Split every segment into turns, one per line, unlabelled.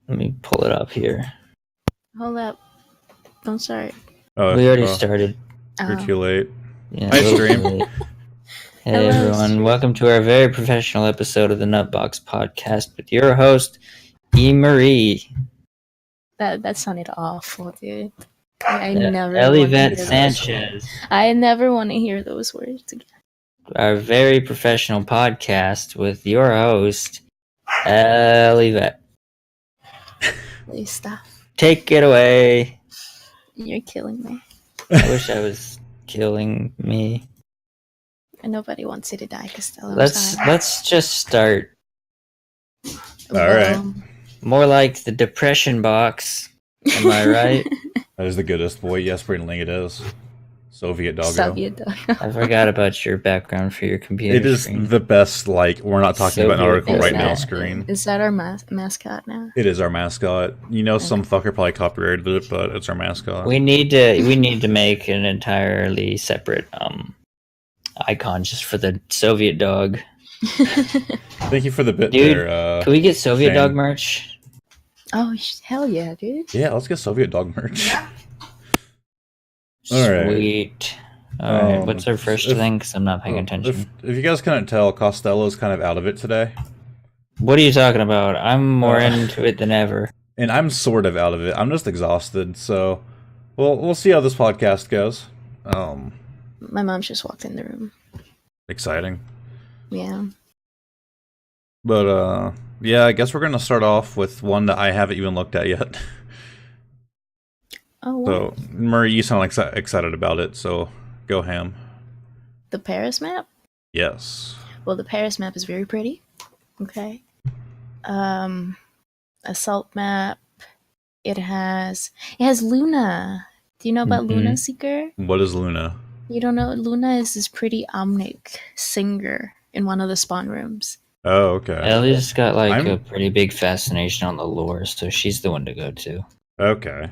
Let me pull it up here.
Hold up. Don't start.
Oh,
We already started.
You're too late.
Yeah,
Hi,
a little
Stream.
too late. Hey
Hello,
everyone,
Stream.
welcome to our very professional episode of the Nutbox Podcast with your host, E. Marie.
That sounded awful, dude. I never
Elivette
want to hear
Sanchez.
I never want to hear those words again.
Our very professional podcast with your host, Elivette.
Please stop.
Take it away.
You're killing me.
I wish I was killing me.
And nobody wants you to die, Costello.
Let's just start.
Alright.
More like the depression box. Am I right?
That is the goodest boy. Yes, Brandling, it is. Soviet doggo.
Soviet doggo.
I forgot about your background for your computer.
It is
screen.
the best, like, we're not talking about an
Soviet
article right
doggo.
now screen.
Is that our mascot now?
It is our mascot. You know, some fucker probably copyrighted it, but it's our mascot.
We need to make an entirely separate icon just for the Soviet dog.
Thank you for the bit
Dude,
there.
Can we get Soviet
Shane.
dog merch?
Oh, hell yeah, dude.
Yeah, let's get Soviet dog merch. Alright.
Sweet. Alright, what's our first
if-
thing? Because I'm not paying attention.
If you guys couldn't tell, Costello's kind of out of it today.
What are you talking about? I'm more into it than ever.
And I'm sort of out of it. I'm just exhausted, so we'll see how this podcast goes.
My mom just walked in the room.
Exciting.
Yeah.
But yeah, I guess we're gonna start off with one that I haven't even looked at yet.
Oh, what?
So Murray, you sound excited about it, so go ham.
The Paris map?
Yes.
Well, the Paris map is very pretty. Okay. Assault map. It has Luna. Do you know about
Mhm.
Luna Seeker?
What is Luna?
You don't know? Luna is this pretty omnic singer in one of the spawn rooms.
Oh, okay.
Ellie's got like
I'm-
a pretty big fascination on the lore, so she's the one to go to.
Okay.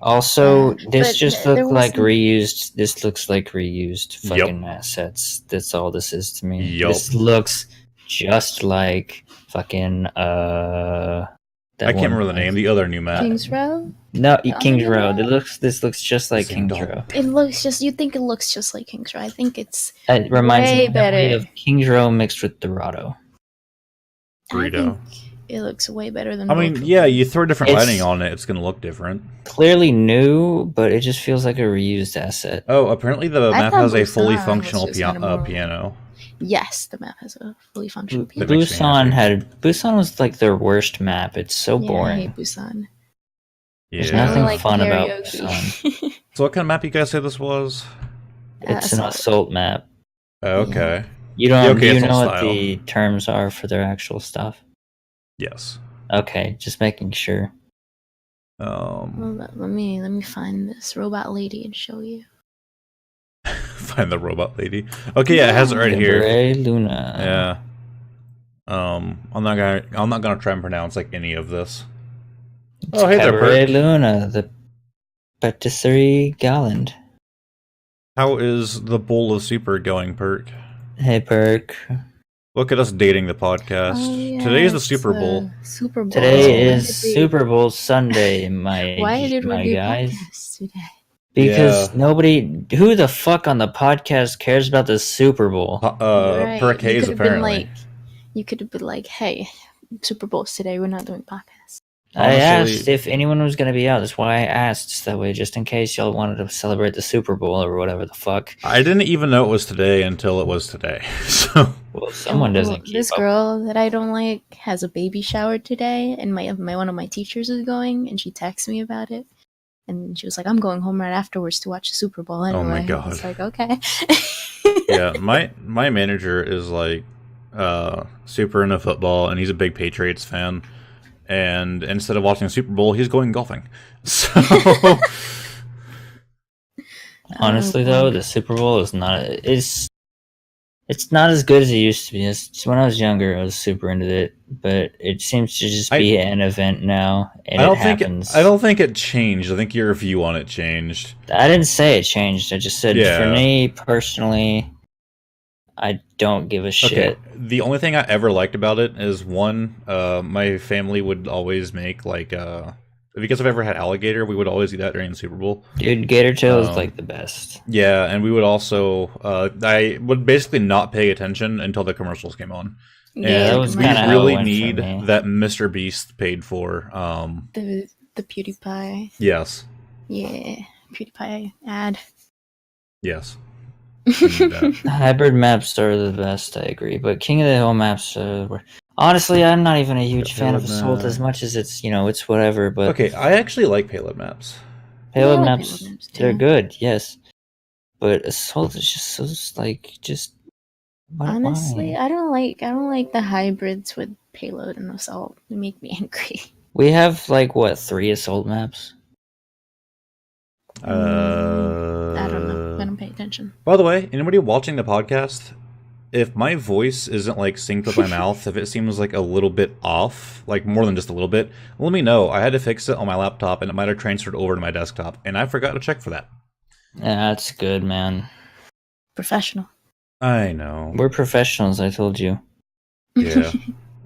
Also,
Yeah,
this
but
just
there
looked like
wasn't-
reused. This looks like reused
Yup.
fucking assets. That's all this is to me.
Yup.
This looks just like fucking that
I can't
one
remember the
place.
name. The other new map.
Kings Row?
No,
The
Kings
other
Row.
one?
This looks just like
Same
Kings
dog.
Row.
It looks just. You think it looks just like Kings Row? I think it's.
It reminds
Way
me
better.
of Kings Row mixed with Dorado.
I
Burrito.
think it looks way better than.
I mean,
both.
yeah, you throw different
It's-
lighting on it, it's gonna look different.
Clearly new, but it just feels like a reused asset.
Oh, apparently the
I
map
thought
has a
Busan
fully
was
functional
just kind of more-
piano.
Yes, the map has a fully functional piano.
That makes me happy.
Busan was like their worst map. It's so
Yeah, I
boring.
hate Busan.
There's
Yeah.
nothing
Like
fun about
karaoke.
So what kind of map you guys say this was?
It's an assault map.
Oh, okay.
You don't.
Yeah, okay,
do you
assault
know what
style.
the terms are for their actual stuff?
Yes.
Okay, just making sure.
Well, let me find this robot lady and show you.
Find the robot lady. Okay, yeah, it has it right here.
Cabaret Luna.
Yeah. I'm not gonna try and pronounce like any of this.
It's
Oh, hey there,
Cabaret
Perk.
Luna, the patisserie Galland.
How is the bowl of super going, Perk?
Hey, Perk.
Look at us dating the podcast.
Oh, yeah,
Today's the
it's,
Super Bowl.
Super Bowl.
Today
Why
is
did we-
Super Bowl Sunday, my
Why did we
my
do
guys.
podcasts today?
Because
Yeah.
nobody, who the fuck on the podcast cares about the Super Bowl?
Right.
Perk
You
Hayes
could have been
apparently.
like, you could have been like, "Hey, Super Bowl's today. We're not doing podcasts."
I
Honestly-
asked if anyone was going to be out. That's why I asked that way, just in case y'all wanted to celebrate the Super Bowl or whatever the fuck.
I didn't even know it was today until it was today. So
Well, someone
Well,
doesn't keep
This
up.
girl that I don't like has a baby shower today, and my one of my teachers is going, and she texted me about it, and she was like, "I'm going home right afterwards to watch the Super Bowl." Anyway,
Oh my God.
It's like, okay.
yeah, my manager is like super into football, and he's a big Patriots fan. And instead of watching the Super Bowl, he's going golfing. So
Honestly,
Oh,
though,
boy.
the Super Bowl is not. It's not as good as it used to be. When I was younger, I was super into it, but it seems to just be an event now, and
I don't
it
think
happens.
I don't think it changed. I think your view on it changed.
I didn't say it changed. I just said
Yeah.
for me personally, I don't give a shit.
Okay, the only thing I ever liked about it is one, my family would always make like if you guys have ever had alligator, we would always eat that during the Super Bowl.
Dude, gator tail is like the best.
Yeah, and we would also I would basically not pay attention until the commercials came on.
Yeah, that
And
was
we
kinda how it
really
went for
need
me.
that Mr. Beast paid for.
the PewDiePie.
Yes.
Yeah, PewDiePie ad.
Yes. We need that.
Hybrid maps are the best, I agree. But King of the Hill maps were... Honestly, I'm not even a huge
Yeah,
fan of
Payload
Assault
map.
as much as it's, it's whatever. But
Okay, I actually like payload maps.
Payload
I like
maps,
Payload maps,
they're
too.
good, yes. But Assault is just so, why?
Honestly, I don't like the hybrids with Payload and Assault. They make me angry.
We have, 3 Assault maps?
I don't know. I don't pay attention.
By the way, anybody watching the podcast, if my voice isn't synced with my mouth, if it seems a little bit off, more than just a little bit, let me know. I had to fix it on my laptop, and it might have transferred over to my desktop, and I forgot to check for that.
Yeah, that's good, man.
Professional.
I know.
We're professionals, I told you.
Yeah.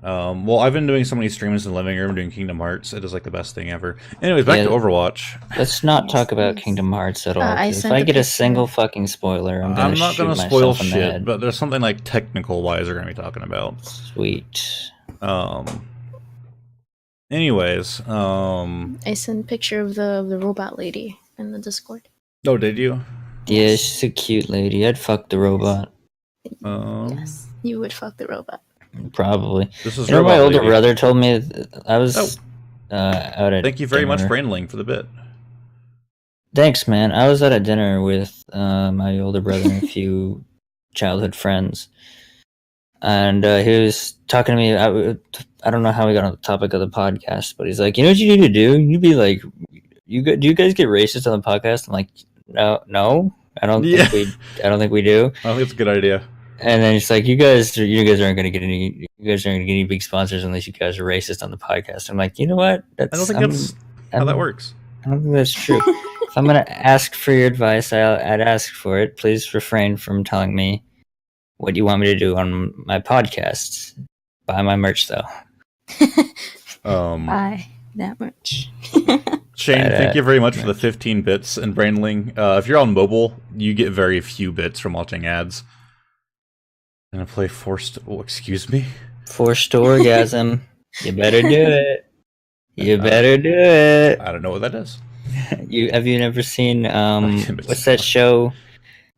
Well, I've been doing so many streams in the living room doing Kingdom Hearts. It is the best thing ever. Anyways, back to Overwatch.
Let's not
Yes,
talk about
please.
Kingdom Hearts at all.
I
'Cause if
sent
I
a
get a
picture.
single fucking spoiler, I'm
I'm not
shoot
gonna
myself
spoil
in the
shit,
head.
but there's something technical wise we're gonna be talking about.
Sweet.
Anyways,
I sent a picture of the robot lady in the Discord.
Oh, did you?
Yeah, she's a cute lady. I'd fuck the robot.
Yes, you would fuck the robot.
Probably.
This is
You know, my
Robot
older
Lady.
brother told me I was out at
Thank you very much,
dinner.
Brainling, for the bit.
Thanks, man. I was at a dinner with my older brother and a few childhood friends, and he was talking to me. I don't know how we got on the topic of the podcast, but he's like, "You know what you need to do? You be like, do you guys get racist on the podcast?" I'm like, "No, I don't think we do."
I think it's a good idea.
And then it's like, you guys aren't gonna get any big sponsors unless you guys are racist on the podcast. I'm like, you know what?
I don't think that's how that works.
I don't think that's true. If I'm gonna ask for your advice, I'd ask for it. Please refrain from telling me what you want me to do on my podcast. Buy my merch though.
Buy that much.
Shane, thank you very much for the 15 bits. And Brainling, if you're on mobile, you get very few bits from watching ads. Gonna play Forced... Oh, excuse me?
Forced orgasm. You better do it. You better do it.
I don't know what that is.
Have you never seen
can't
what's that show?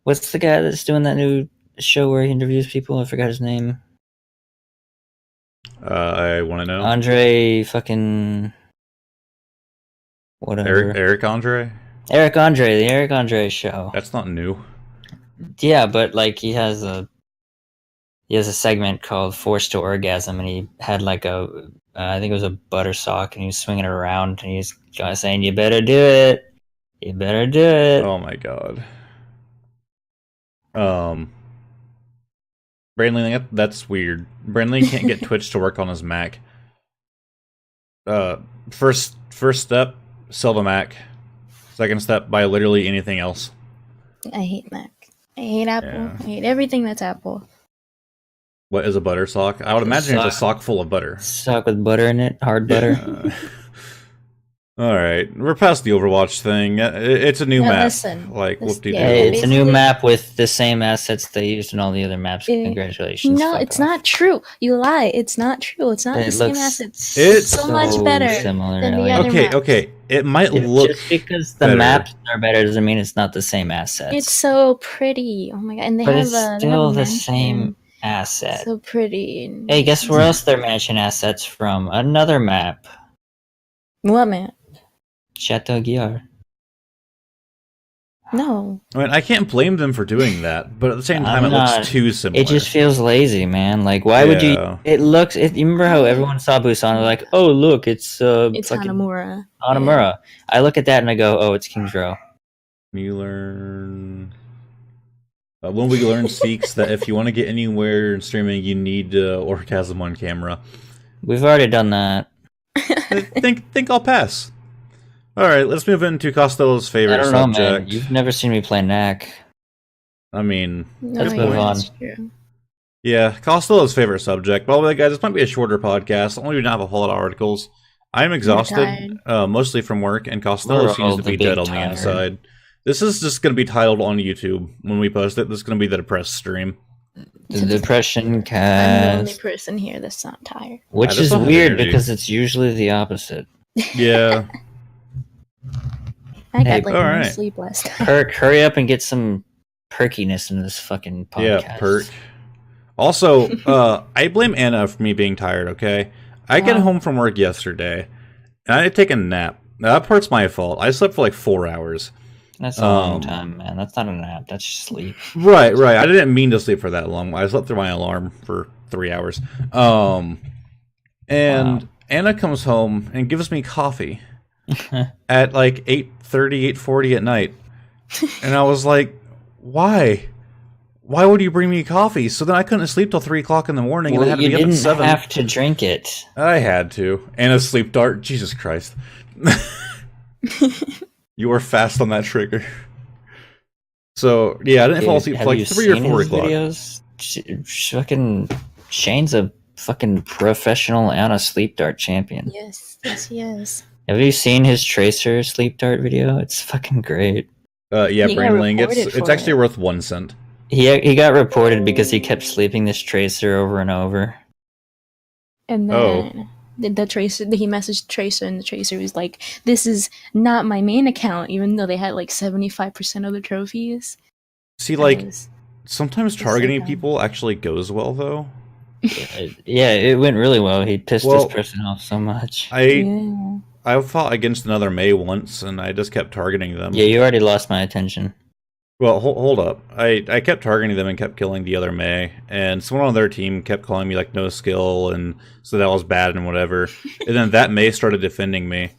What's the guy that's doing that new show where he interviews people? I forgot his name.
I want to know.
Andre fucking whatever.
Eric Andre?
Eric Andre, the Eric Andre show.
That's not new.
Yeah, but he has a segment called Forced to Orgasm, and he had I think it was a butter sock, and he was swinging it around, and he's saying, "You better do it. You better do it."
Oh my god. Brainling, that's weird. Brainling can't get Twitch to work on his Mac. First step, sell the Mac. Second step, buy literally anything else.
I hate Mac. I hate Apple.
Yeah.
I hate everything that's Apple.
What is a butter sock? I would imagine it's a sock full of butter.
Sock with butter in it, hard butter.
All right, we're past the Overwatch thing. It's a new map.
Listen,
Whoop-de-doo.
Hey, it's a new
basically-
map with the same assets they used in all the other maps. Congratulations.
No,
Fuck
it's
off.
not true. You lie. It's not true. It's not
It
the same
looks-
assets.
It's
so much better.
similar.
than the
Elliot.
other
Okay,
maps.
okay. It might
Just
look
because the
better.
maps are better doesn't mean it's not the same assets.
It's so pretty. Oh my god! And they
but
have
it's
they
still
have a
the
mansion.
same asset.
So pretty. And
Hey, guess where else they're mansion assets from? Another map.
What man?
Chateau Guillard.
No.
I mean, I can't blame them for doing that, but at the same time,
I'm
it looks
not-
too similar.
It just feels lazy, man. Why would you?
Yeah.
It looks. You remember how everyone saw Busan? They're like, "Oh, look, it's
It's
fucking
Hanamura.
Hanamura." I look at that and I go, "Oh, it's King's Row."
You learn. When we learn Seeks that if you want to get anywhere in streaming, you need Orgasm on camera.
We've already done that.
I think I'll pass. All right, let's move into Costello's
I
favorite
don't know,
subject.
man. You've never seen me play Knack.
I mean,
No,
Let's
yeah,
move on.
that's true.
Yeah, Costello's favorite subject. By the way, guys, this might be a shorter podcast. Only we don't have a whole lot of articles. I'm exhausted, mostly from work, and Costello
We're
seems
all
to
the
be
big
dead on the
tired.
inside. This is just going to be titled on YouTube when we post it. This is going to be the depressed stream.
The depression
I'm the only
cast,
person here that's not tired.
which
just
is
don't have
weird
energy.
because it's usually the opposite.
Yeah.
I
Hey,
got like
alright.
no sleep last night.
Perk, hurry up and get some perkiness into this fucking podcast.
Yeah, perk. Also, I blame Anna for me being tired, okay? I get
Wow.
home from work yesterday, and I had to take a nap. Now, that part's my fault. I slept for like 4 hours.
That's a long time, man. That's not a nap. That's just sleep.
Right. I didn't mean to sleep for that long. I slept through my alarm for 3 hours. And
Wow.
Anna comes home and gives me coffee at like 8:30, 8:40 at night. And I was like, why? Why would you bring me coffee? So then I couldn't sleep till 3 o'clock in the morning, and I
Well,
had to
you
be up at
didn't
7.
have to drink it.
I had to. Anna's sleep dart. Jesus Christ. You were fast on that trigger. So, yeah, I didn't fall asleep
Have
for
you
like 3 or
seen
4
his
o'clock.
videos? Fucking Shane's a fucking professional Anna sleep dart champion.
Yes, yes.
Have you seen his Tracer sleep dart video? It's fucking great.
Yeah,
He got
Brainling. It's
reported for
actually
it.
worth 1 cent.
He got reported because he kept sleeping this Tracer over and over.
And
Oh.
then the Tracer, he messaged Tracer, and the Tracer was like, "This is not my main account," even though they had like 75% of the trophies.
See, like,
I was-
sometimes
so
targeting
dumb.
people actually goes well, though.
Yeah, it went really well. He pissed
Well,
this person off so much.
yeah.
I fought against another May once, and I just kept targeting them.
Yeah, you already lost my attention.
Well, hold up. I kept targeting them and kept killing the other May, and someone on their team kept calling me, like, no skill, and so that was bad and whatever. And then that May started defending me.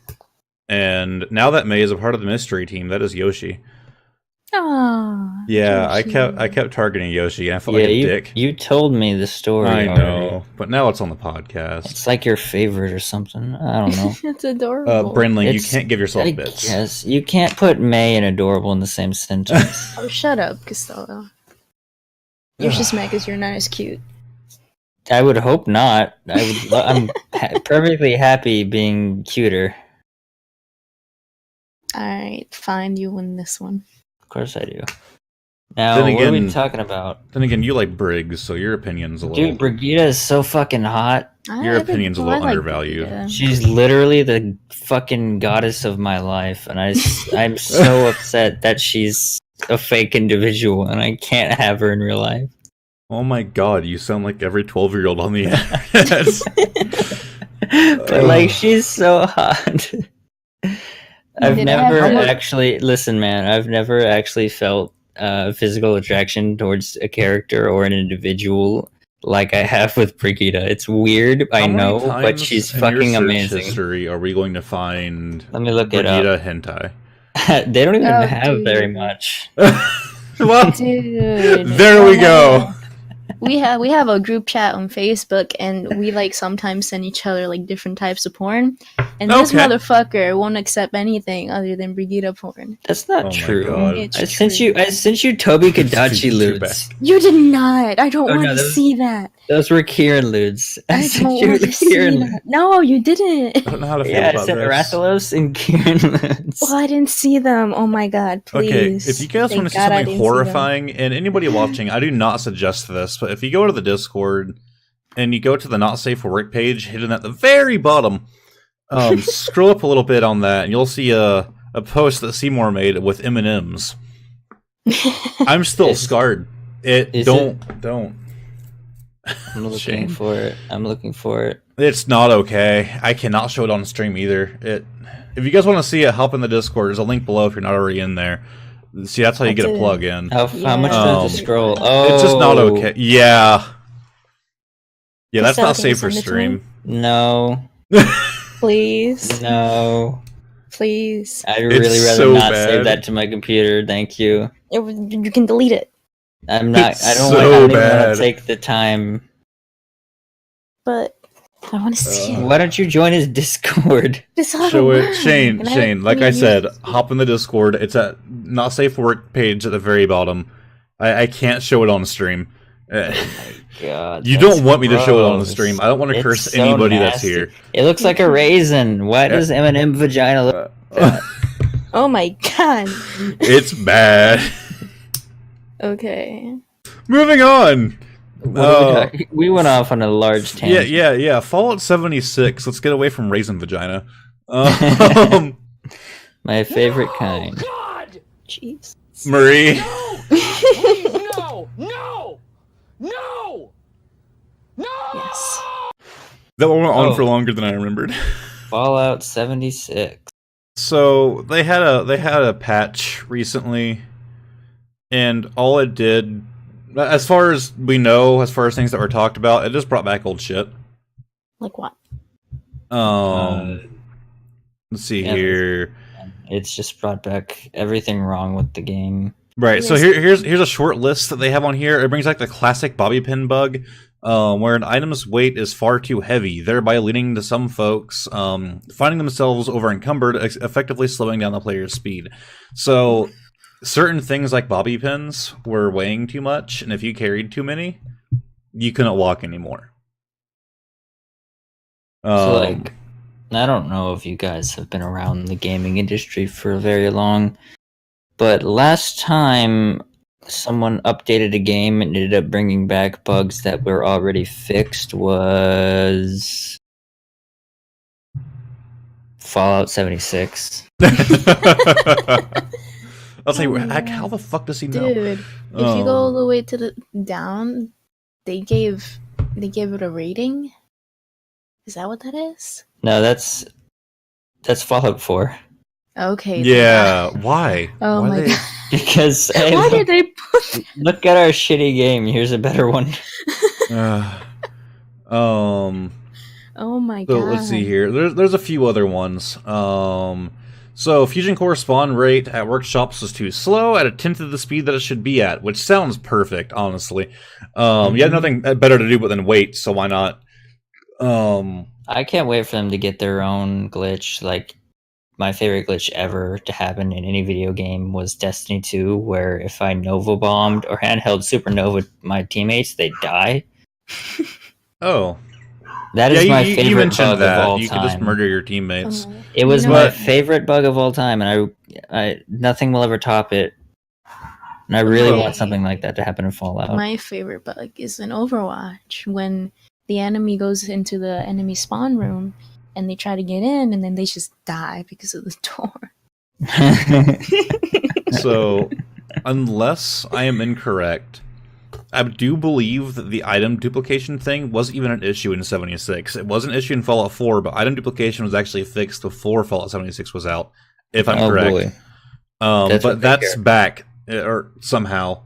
And now that May is a part of the mystery team. That is Yoshi.
Aw,
Yeah, I
Yoshi.
kept targeting Yoshi, and I felt
Yeah,
like a
you
dick.
you told me the story.
I
already.
know, but now it's on the podcast.
It's like your favorite or something. I don't know.
It's adorable.
Brenling, you
It's-
can't give yourself
I
bits.
guess you can't put May and adorable in the same sentence.
Oh, shut up, Costello. You're just mad because you're not as cute.
I would hope not. I'm perfectly happy being cuter.
Alright, fine, you win this one.
Of course I do. Now,
Then
what are we
again-
talking about?
Then again, you like Briggs, so your opinion's a little.
Dude, Brigida is so fucking hot.
Your opinion's a little undervalued.
She's literally the fucking goddess of my life, and I'm so upset that she's a fake individual, and I can't have her in real life.
Oh my god, you sound like every 12-year-old on the internet.
But like, she's so hot. I've
Did I
never
have-
actually listen, man. I've never actually felt physical attraction towards a character or an individual like I have with Brigida. It's weird, I
How many
know, but
times
she's
in your
fucking
search
amazing.
History, are we going to find
Let me look it up.
Brigida hentai?
They don't even
Oh,
have very
dude.
much.
Well,
Dude.
there we go.
We have a group chat on Facebook, and we like sometimes send each other like different types of porn. And this
Okay.
motherfucker won't accept anything other than Brigida porn.
That's not
Oh my
true.
God.
It's
I sent
true.
you Toby
It's
Kadachi
too
lewds.
You did not. I don't
Oh,
want
no,
to
those-
see that.
Those were Kieran lewds.
I
sent
don't
you
want to see
Kieran.
that. No, you didn't.
I don't know how to feel
Yeah, I
about
sent
this.
Rathalos and Kieran lewds.
Well, I didn't see them. Oh my god, please.
Okay, if you guys
Thank
want to see
God I
something
didn't see them.
horrifying, and anybody watching, I do not suggest this, but if you go to the Discord and you go to the Not Safe for Work page, hidden at the very bottom, scroll up a little bit on that, and you'll see a post that Seymour made with M&Ms. I'm still
Is-
scarred.
is
Don't.
I'm looking
Shame.
for it. I'm looking for it.
It's not okay. I cannot show it on stream either. If you guys want to see it, hop in the Discord. There's a link below if you're not already in there. See, that's how you
That's
get a
it.
plug in.
How much
Yeah.
does it scroll? Oh,
It's just not okay. Yeah. Yeah, that's
Costello,
not
can you
safe for
send it to me?
stream.
No,
Please,
no.
please.
I'd really rather
so
not
bad.
save that to my computer. Thank you.
You can delete it.
I'm not.
It's
I don't
so
want. I don't even
bad.
want to take the time.
But I want to see it.
Why don't you join his Discord?
It's out
Show
of
it,
line,
Shane.
and
Shane, like
haven't
I said,
used it.
hop in the Discord. It's at Not Safe for Work page at the very bottom. I can't show it on stream.
God,
You
that's
don't want me to show it on the
gross.
stream. I don't want to
It's
curse
so
anybody that's
nasty.
here.
It looks like a raisin. Why does M&M vagina look like that?
Oh my god.
It's bad.
Okay.
Moving on.
What are we talking- we went off on a large tangent.
Yeah. Fallout 76. Let's get away from raisin vagina. Um,
My favorite kind.
God!
Jeez.
Marie.
Please, no! No! No! No!
Yes.
That one went on
Oh.
for longer than I remembered.
Fallout 76.
So they had a patch recently, and all it did, as far as we know, as far as things that were talked about, it just brought back old shit.
Like what?
Let's see
yeah,
here.
It's just brought back everything wrong with the game.
Right. So
Yes.
here's a short list that they have on here. It brings back the classic bobby pin bug, where an item's weight is far too heavy, thereby leading to some folks finding themselves over encumbered, effectively slowing down the player's speed. So certain things like bobby pins were weighing too much, and if you carried too many, you couldn't walk anymore.
So, like, I don't know if you guys have been around the gaming industry for very long, but last time someone updated a game and ended up bringing back bugs that were already fixed was Fallout 76.
I'll say,
Oh,
heck,
yeah.
how the fuck does he know?
Dude, if you go all the way to the down, they gave it a rating. Is that what that is?
No, that's Fallout 4.
Okay.
Yeah, why?
Oh
Why
my
they-
god.
Because hey,
Why
look,
did they put?
look at our shitty game. Here's a better one.
Oh my
So
god.
let's see here. There's a few other ones. So Fusion Core spawn rate at workshops was too slow, at a tenth of the speed that it should be at, which sounds perfect, honestly. You had nothing better to do but then wait, so why not?
I can't wait for them to get their own glitch. Like, my favorite glitch ever to happen in any video game was Destiny 2, where if I Nova bombed or handheld supernova my teammates, they die.
Oh,
That is
yeah,
my
you
favorite
mentioned
bug
that.
of all
You
time.
could just murder your teammates.
Oh.
It was
You know
my
what?
favorite bug of all time, and I nothing will ever top it. And I really
Oh.
want something like that to happen in Fallout.
My favorite bug is in Overwatch when the enemy goes into the enemy spawn room and they try to get in and then they just die because of the door.
So, unless I am incorrect, I do believe that the item duplication thing wasn't even an issue in 76. It was an issue in Fallout 4, but item duplication was actually fixed before Fallout 76 was out, if I'm
Oh,
correct.
boy.
But
what they
that's
care.
back, or somehow.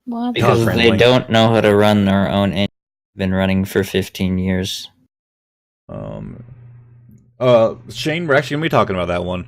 What?
Because
Because they
friendly.
don't know how to run their own engine. Been running for 15 years.
Shane, we're actually going to be talking about that one.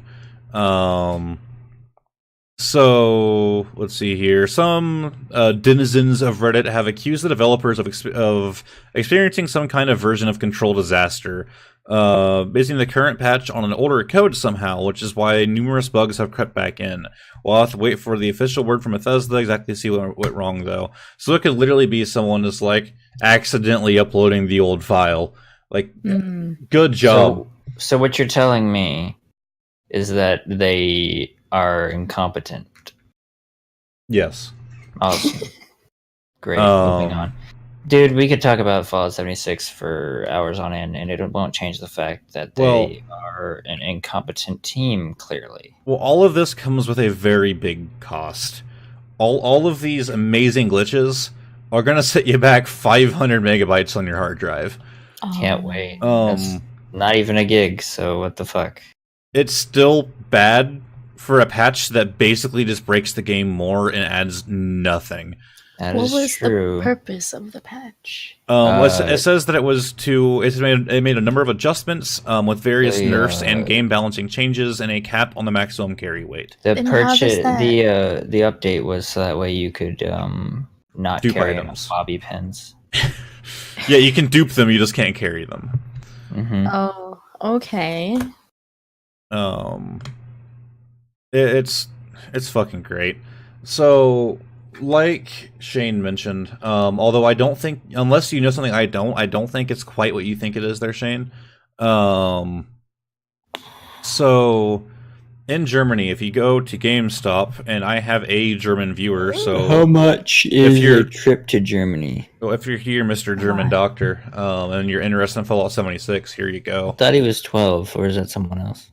So, let's see here. Some denizens of Reddit have accused the developers of experiencing some kind of version of control disaster, basing the current patch on an older code somehow, which is why numerous bugs have crept back in. We'll have to wait for the official word from Bethesda exactly to see what went wrong, though. So it could literally be someone just, like, accidentally uploading the old file. Like, good job.
So what you're telling me is that they are incompetent.
Yes.
Awesome. Great. Moving on. Dude, we could talk about Fallout 76 for hours on end, and it won't change the fact that they are an incompetent team, clearly.
Well, all of this comes with a very big cost. All of these amazing glitches are going to set you back 500 megabytes on your hard drive.
Can't wait. That's not even a gig, so what the fuck?
It's still bad for a patch that basically just breaks the game more and adds nothing.
That
What
is
was
true.
the purpose of the patch?
It says that it made a number of adjustments with various
The,
nerfs and game balancing changes and a cap on the maximum carry weight.
The
Then how does
purchase,
that-
the update was so that way you could not
Dupe
carry
items.
bobby pins.
Yeah, you can dupe them, you just can't carry them.
Hmm.
Oh, okay.
It's fucking great. So like Shane mentioned, although I don't think, unless you know something I don't think it's quite what you think it is there, Shane. So in Germany, if you go to GameStop, and I have a German viewer, so
How much is
you're-
your trip to Germany?
if you're here, Mr. German Doctor, and you're interested in Fallout 76, here you go.
I thought he was 12, or is that someone else?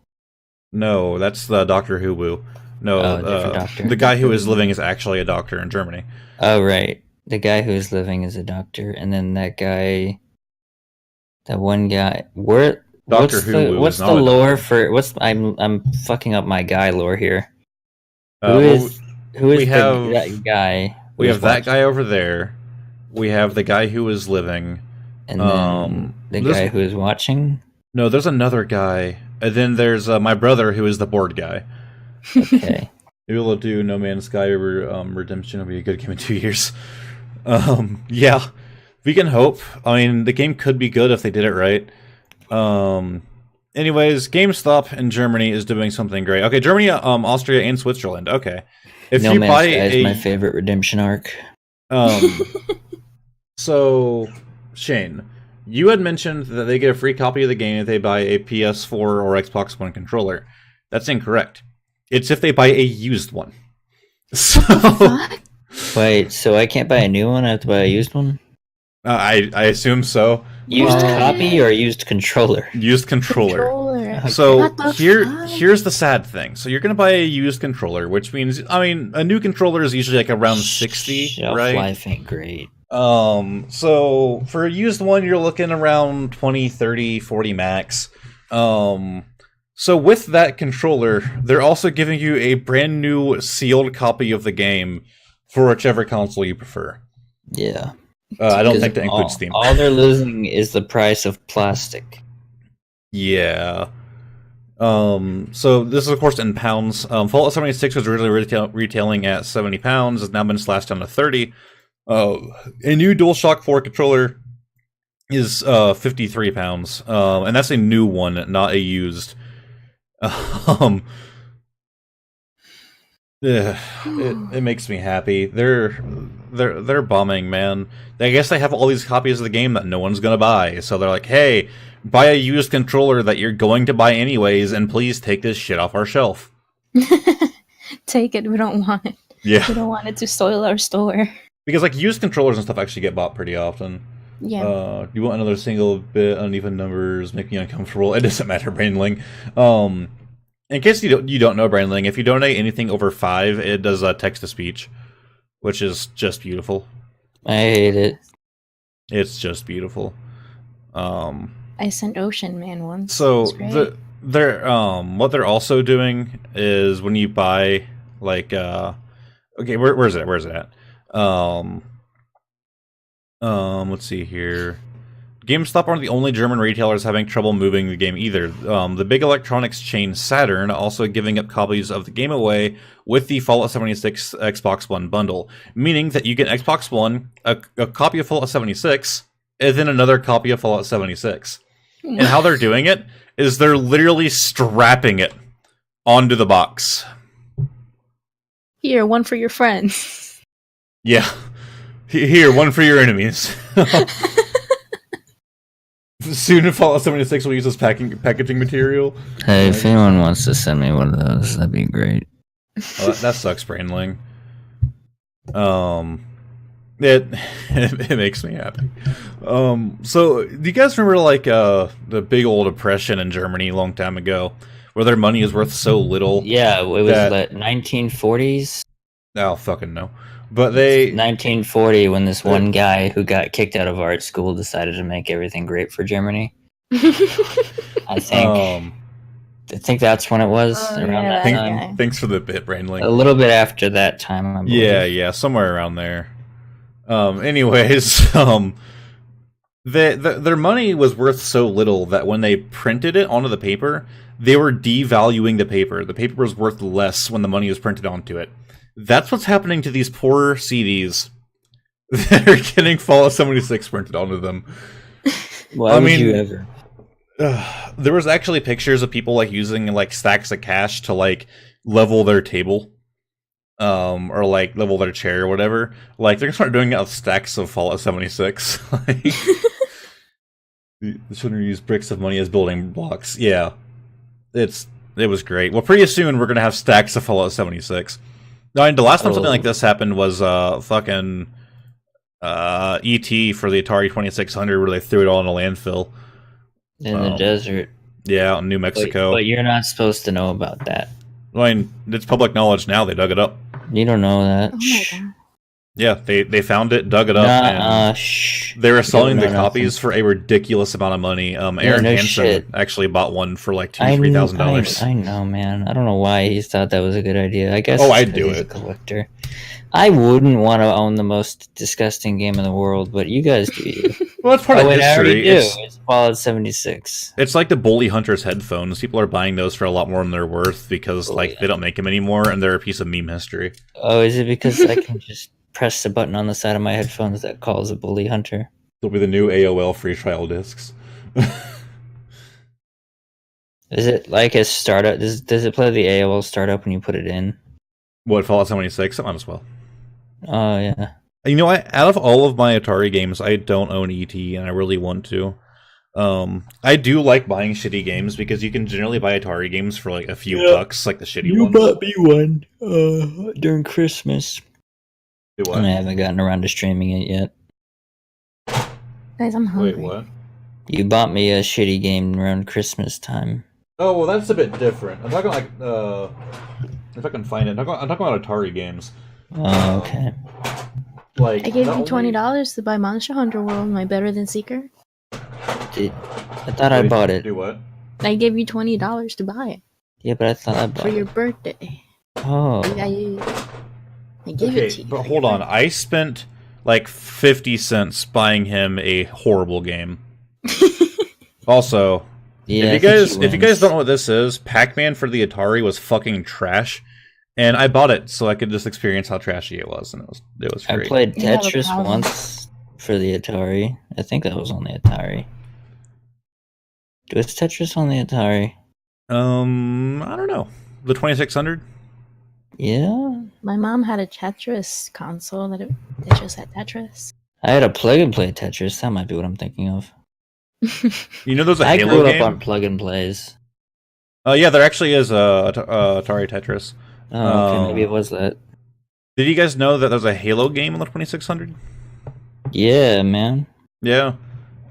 No, that's the Doctor Who Woo. No,
Oh, different doctor.
the guy who is living is actually a doctor in Germany.
Oh, right. The guy who is living is a doctor, and then that one guy. Where?
Doctor Who
What's
is
the
not a
lore
doctor.
for? I'm fucking up my guy lore here.
Well,
Who is
we have-
that guy?
we
who's
have that
watching?
guy over there. We have the guy who is living.
And then the
there's-
guy who is watching.
No, there's another guy. And then there's my brother who is the board guy.
Okay.
Maybe we'll do No Man's Sky Redemption. It'll be a good game in 2 years. Yeah, we can hope. I mean, the game could be good if they did it right. Anyways, GameStop in Germany is doing something great. Okay, Germany, Austria, and Switzerland. Okay, if
No
you
Man's
buy
Sky is
a
my favorite redemption arc.
So Shane, you had mentioned that they get a free copy of the game if they buy a PS4 or Xbox One controller. That's incorrect. It's if they buy a used one. So
Wait, so I can't buy a new one? I have to buy a used one?
I assume so.
Used
What?
copy or used controller?
Used controller.
Controller.
So
What the fuck?
here's the sad thing. So you're gonna buy a used controller, which means, I mean, a new controller is usually like around 60,
Shelf
right?
life ain't great.
So for a used one, you're looking around 20, 30, 40 max. So with that controller, they're also giving you a brand new sealed copy of the game for whichever console you prefer.
Yeah.
I don't
'Cause
think that includes Steam.
All they're losing is the price of plastic.
Yeah. So this is of course in pounds. Fallout 76 was originally retailing at £70. Has now been slashed down to 30. A new DualShock 4 controller is £53. And that's a new one, not a used. It makes me happy. They're bombing, man. I guess they have all these copies of the game that no one's gonna buy, so they're like, "Hey, buy a used controller that you're going to buy anyways, and please take this shit off our shelf."
Take it. We don't want it.
Yeah,
We don't want it to soil our store.
because like used controllers and stuff actually get bought pretty often.
Yeah.
You want another single bit, uneven numbers, make me uncomfortable. It doesn't matter, Brainling. In case you don't know, Brainling, if you donate anything over 5, it does text to speech, which is just beautiful.
I hate it.
It's just beautiful.
I sent Ocean Man once.
So
It's great.
they're what they're also doing is when you buy like okay, where's it at? Let's see here. GameStop aren't the only German retailers having trouble moving the game either. The big electronics chain Saturn also giving up copies of the game away with the Fallout 76 Xbox One bundle, meaning that you get an Xbox One, a copy of Fallout 76, and then another copy of Fallout 76. And how they're doing it is they're literally strapping it onto the box.
Here, one for your friends.
Yeah. Here, one for your enemies. Soon Fallout 76 will use this packaging material.
Hey, if anyone wants to send me one of those, that'd be great.
Oh, that sucks, Brainling. It makes me happy. So do you guys remember like the big old depression in Germany a long time ago, where their money is worth so little?
Yeah, it was
That-
the 1940s.
Oh, fucking no. But they
1940 when this one guy who got kicked out of art school decided to make everything great for Germany. I think that's when it was
Oh,
around
yeah,
that
think-
time.
Okay.
thanks for the bit, Brainling.
A little bit after that time, I believe.
Yeah, somewhere around there. Anyways, their money was worth so little that when they printed it onto the paper, they were devaluing the paper. The paper was worth less when the money was printed onto it. That's what's happening to these poor CDs that are getting Fallout 76 printed onto them.
Why
I
would
mean-
you ever?
There was actually pictures of people like using like stacks of cash to like level their table. or like level their chair or whatever, like they're gonna start doing it with stacks of Fallout 76. Like, they shouldn't use bricks of money as building blocks. Yeah, it was great. Well, pretty soon we're gonna have stacks of Fallout 76. No, and the last time something like this happened was fucking ET for the Atari 2600, where they threw it all in a landfill
in the desert.
Yeah, in New Mexico.
But you're not supposed to know about that.
I mean, it's public knowledge now. They dug it up.
You don't know that.
Oh my god.
Yeah, they found it, dug it up, and they were selling the copies for a ridiculous amount of money. Aaron Hansen actually bought one for like $2,000-$3,000.
I know, man. I don't know why he thought that was a good idea. I guess.
I'd do it.
A collector. I wouldn't want to own the most disgusting game in the world, but you guys do. You.
Well, it's part of history.
I already do. It's Fallout 76.
It's like the Bully Hunters headphones. People are buying those for a lot more than they're worth because they don't make them anymore, and they're a piece of meme history.
Oh, is it because I can just press the button on the side of my headphones that calls a Bully Hunter?
They'll be the new AOL free trial discs.
Is it like a startup? Does it play the AOL startup when you put it in?
What, Fallout 76? Might as well.
Oh, yeah.
You know, out of all of my Atari games, I don't own ET, and I really want to. I do like buying shitty games because you can generally buy Atari games for like a few bucks, like the shitty ones.
You bought me one during Christmas.
Do what?
And I haven't gotten around to streaming it yet.
Guys, I'm hungry.
Wait, what?
You bought me a shitty game around Christmas time.
Oh, well, that's a bit different. I'm talking like, if I can find it, I'm talking about Atari games.
Oh, okay.
Like,
I gave you $20 to buy Monster Hunter World, my Better Than Seeker.
I thought I bought it.
Do what?
I gave you $20 to buy it.
Yeah, but I thought I bought
for your
it.
birthday.
Oh.
I gave it to you.
But hold on. I spent like 50 cents buying him a horrible game. Also,
yeah,
if you guys don't know what this is, Pac-Man for the Atari was fucking trash. And I bought it so I could just experience how trashy it was, and it was great.
I played Tetris once for the Atari. I think that was on the Atari. Was Tetris on the Atari?
I don't know. The 2600?
Yeah.
My mom had a Tetris console that just had Tetris.
I had a plug-and-play Tetris. That might be what I'm thinking of.
You know there's a
I
Halo
grew
game?
up on plug-and-plays.
Yeah, there actually is a Atari Tetris.
Oh, okay, maybe it was that.
Did you guys know that there's a Halo game on the 2600?
Yeah, man.
Yeah.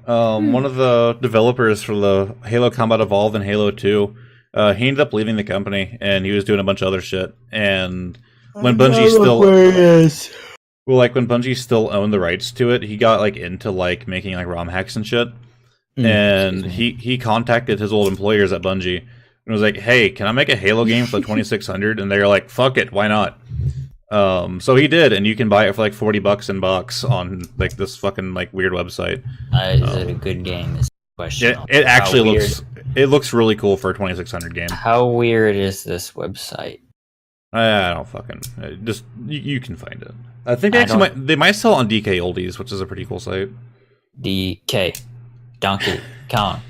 One of the developers for the Halo Combat Evolved and Halo 2, he ended up leaving the company, and he was doing a bunch of other shit. And when Bungie when Bungie still owned the rights to it, he got like into like making like ROM hacks and shit. And he contacted his old employers at Bungie and was like, "Hey, can I make a Halo game for the 2600?" And they're like, "Fuck it, why not?" So he did, and you can buy it for like $40 in box on like this fucking like weird website.
Is it a good game? Is the question.
It actually looks really cool for a 2600 game.
How weird is this website?
I don't fucking just you can find it. I think they might sell it on DK Oldies, which is a pretty cool site.
DK Donkey Kong.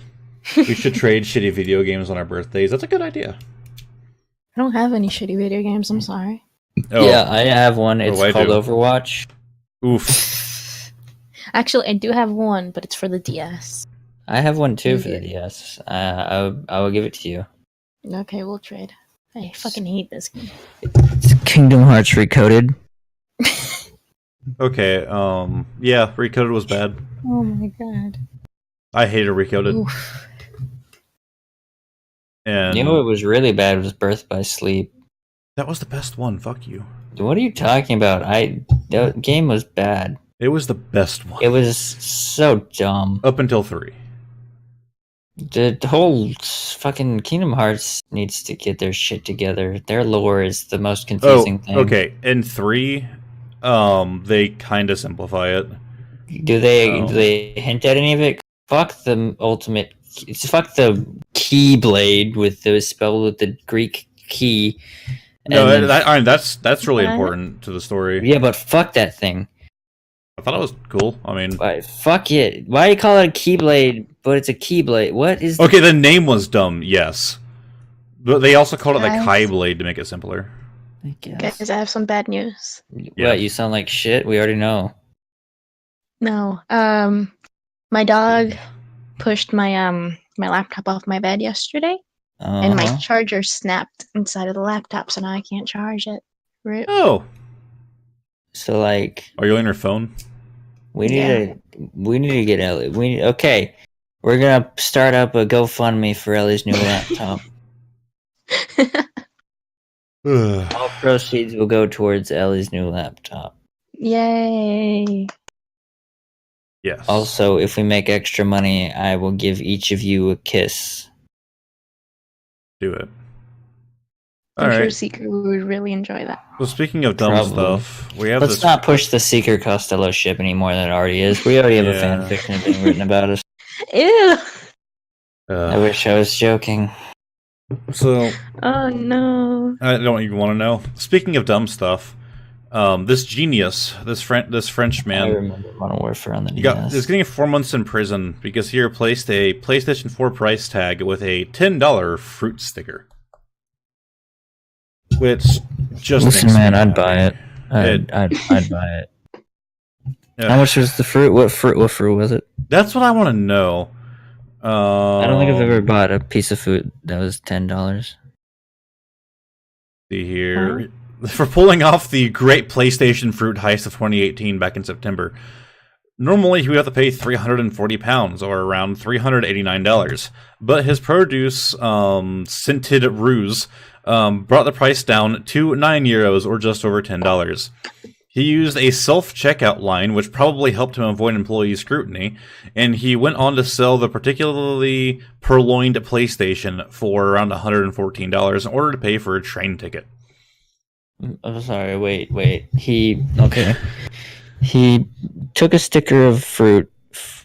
We should trade shitty video games on our birthdays. That's a good idea.
I don't have any shitty video games. I'm sorry.
Oh.
Yeah, I have one. It's called Overwatch.
Oof.
Actually, I do have one, but it's for the DS.
I have one too for the DS. I will give it to you.
Okay, we'll trade. I fucking hate this game.
It's Kingdom Hearts Recoded.
Okay, yeah, Recoded was bad.
Oh my god.
I hated Recoded.
Oof.
And
you know what was really bad was Birth by Sleep.
That was the best one, fuck you.
What are you talking about? The game was bad.
It was the best one.
It was so dumb.
Up until 3.
The whole fucking Kingdom Hearts needs to get their shit together. Their lore is the most confusing thing.
Okay, in 3, they kind of simplify it.
Do they hint at any of it? Fuck the ultimate. Fuck the Keyblade with the spell with the Greek key.
No, that's really important to the story.
Yeah, but fuck that thing.
I thought it was cool. I mean,
fuck it. Why do you call it a Keyblade, but it's a Keyblade? What is?
Okay, the name was dumb. Yes, but they also called it the Kai Blade to make it simpler.
I guess.
Guys, I have some bad news.
Yeah.
What, you sound like shit? We already know.
No. My dog pushed my my laptop off my bed yesterday, and my
Uh-huh.
charger snapped inside of the laptop, so now I can't charge it. Rip.
Oh,
So like
are you on your phone?
we need
Yeah.
to get Ellie. Okay. We're gonna start up a GoFundMe for Ellie's new laptop. All proceeds will go towards Ellie's new laptop.
Yay!
Yes.
Also, if we make extra money, I will give each of you a kiss.
do it.
I'm
All
sure
right.
Seeker would really enjoy that.
So speaking of dumb
Probably.
stuff, we have
Let's
this.
not push the Seeker Costello ship anymore than it already is. We already have a
Yeah.
fan fiction being written about us.
Ew!
I wish I was joking.
So
Oh no.
I don't even want to know. Speaking of dumb stuff, this genius, this French
I
man,
remember Modern Warfare on the
he
NES.
is getting 4 months in prison because he replaced a PlayStation 4 price tag with a $10 fruit sticker. Which just
Listen,
makes
man,
me
I'd buy
happy.
it. I'd buy it.
Yeah.
How much was the fruit? What fruit was it?
That's what I want to know.
I don't think I've ever bought a piece of fruit that was $10.
See here. For pulling off the great PlayStation fruit heist of 2018 back in September. Normally, he would have to pay £340, or around $389. But his produce scented ruse brought the price down to €9, or just over $10. He used a self-checkout line, which probably helped him avoid employee scrutiny, and he went on to sell the particularly purloined PlayStation for around $114 in order to pay for a train ticket.
I'm sorry. Wait. He took a sticker of fruit,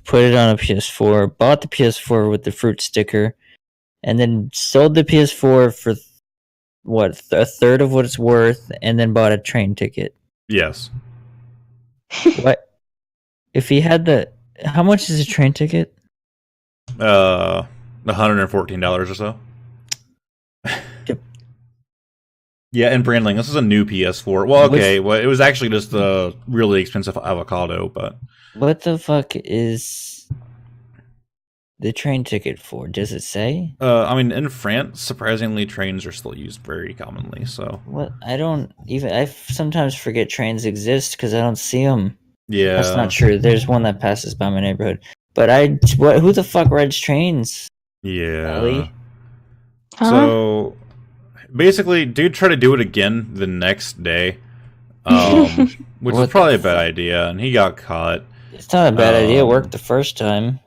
put it on a PS4, bought the PS4 with the fruit sticker, and then sold the PS4 for a third of what it's worth, and then bought a train ticket.
Yes.
What? If he had how much is a train ticket?
$114 or so.
Yep.
Yeah, and Brandling, this is a new PS4. Well, okay, well, it was actually just a really expensive avocado, but
What the fuck is the train ticket for? Does it say?
I mean, in France, surprisingly, trains are still used very commonly. So
What? I sometimes forget trains exist because I don't see them.
yeah,
That's not true. There's one that passes by my neighborhood. But who the fuck rides trains?
yeah.
Ellie?
Huh?
So basically, dude tried to do it again the next day, which
What
is
the
probably a bad
fuck?
idea, and he got caught.
It's not a bad idea. It
Um,
worked the first time.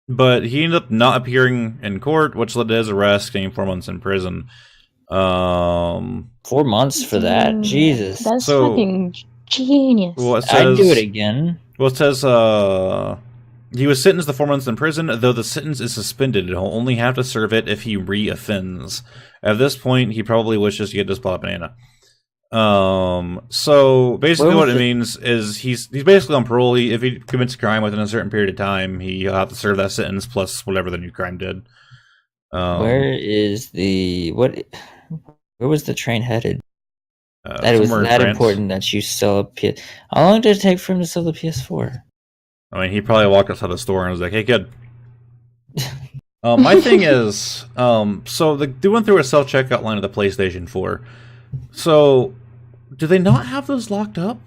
But he ended up not appearing in court, which led to his arrest, getting 4 months in prison.
4 months for that?
Dang,
Jesus.
That's
So-
fucking genius.
Well, it
I'd
says,
do it again.
Well, it says he was sentenced to 4 months in prison, though the sentence is suspended. He'll only have to serve it if he re-offends. At this point, he probably wishes to get this bought banana. So basically,
Where was
what it
the-
means is he's basically on parole. If he commits a crime within a certain period of time, he'll have to serve that sentence plus whatever the new crime did.
Where is the what? Where was the train headed? That it was
somewhere in
that
France.
important that you sell a PS. How long did it take for him to sell the PS4?
I mean, he probably walked outside the store and was like, "Hey, kid." My thing is, so they went through a self-checkout line of the PlayStation 4. So, do they not have those locked up?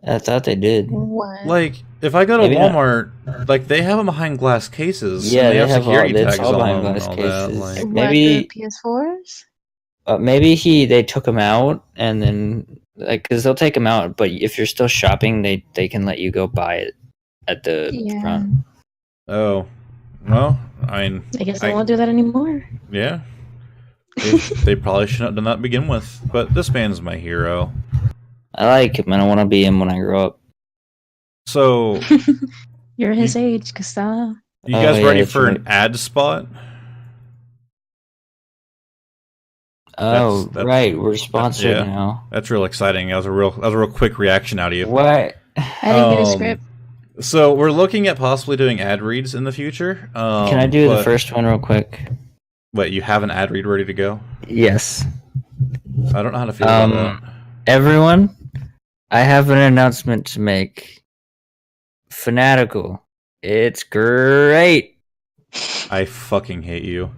I thought they did.
What?
Like, if I go to
Maybe not.
Walmart, like they have them behind glass cases.
Yeah,
and
they have all.
security
It's
tags
all
on
behind
them
glass
and all that.
cases.
Like,
What,
maybe-
the PS4s?
Maybe they took him out and then because they'll take him out, but if you're still shopping, they can let you go buy it at the
Yeah.
front.
oh, well, I mean,
I guess they won't do that anymore.
yeah. They probably shouldn't have done that to begin with. But this man's my hero.
I like him. I don't want to be him when I grow up.
So,
You're his age, Costello.
you
Oh,
guys
yeah,
ready
that's
for
right.
an ad spot?
Oh,
That's-
right. We're sponsored
yeah.
now.
That's real exciting. That was a real quick reaction out of you.
What?
I didn't get a script.
So we're looking at possibly doing ad reads in the future.
Can I do the
but-
first one real quick?
Wait, you have an ad read ready to go?
Yes.
I don't know how to feel about that.
Everyone, I have an announcement to make. Fanatical. It's great.
I fucking hate you.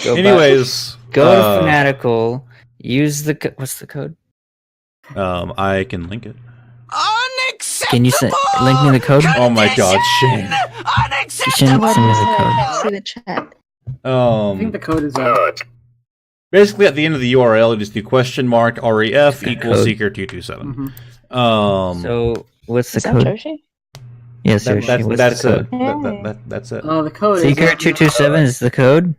Go
Anyways,
go to Fanatical. Use the what's the code?
I can link it.
Unacceptable!
Can you link me the code?
Oh my god, Shane.
Send me the code.
I see the chat.
I think the code is
Basically, at the end of the URL, you just do $ref equals
Code.
seeker227.
So what's the
Is that
code?
Joshi?
Yes,
That-
Yoshi.
that's
What's
that's
the
it.
code?
That's it.
the code is
Seeker227 is the code.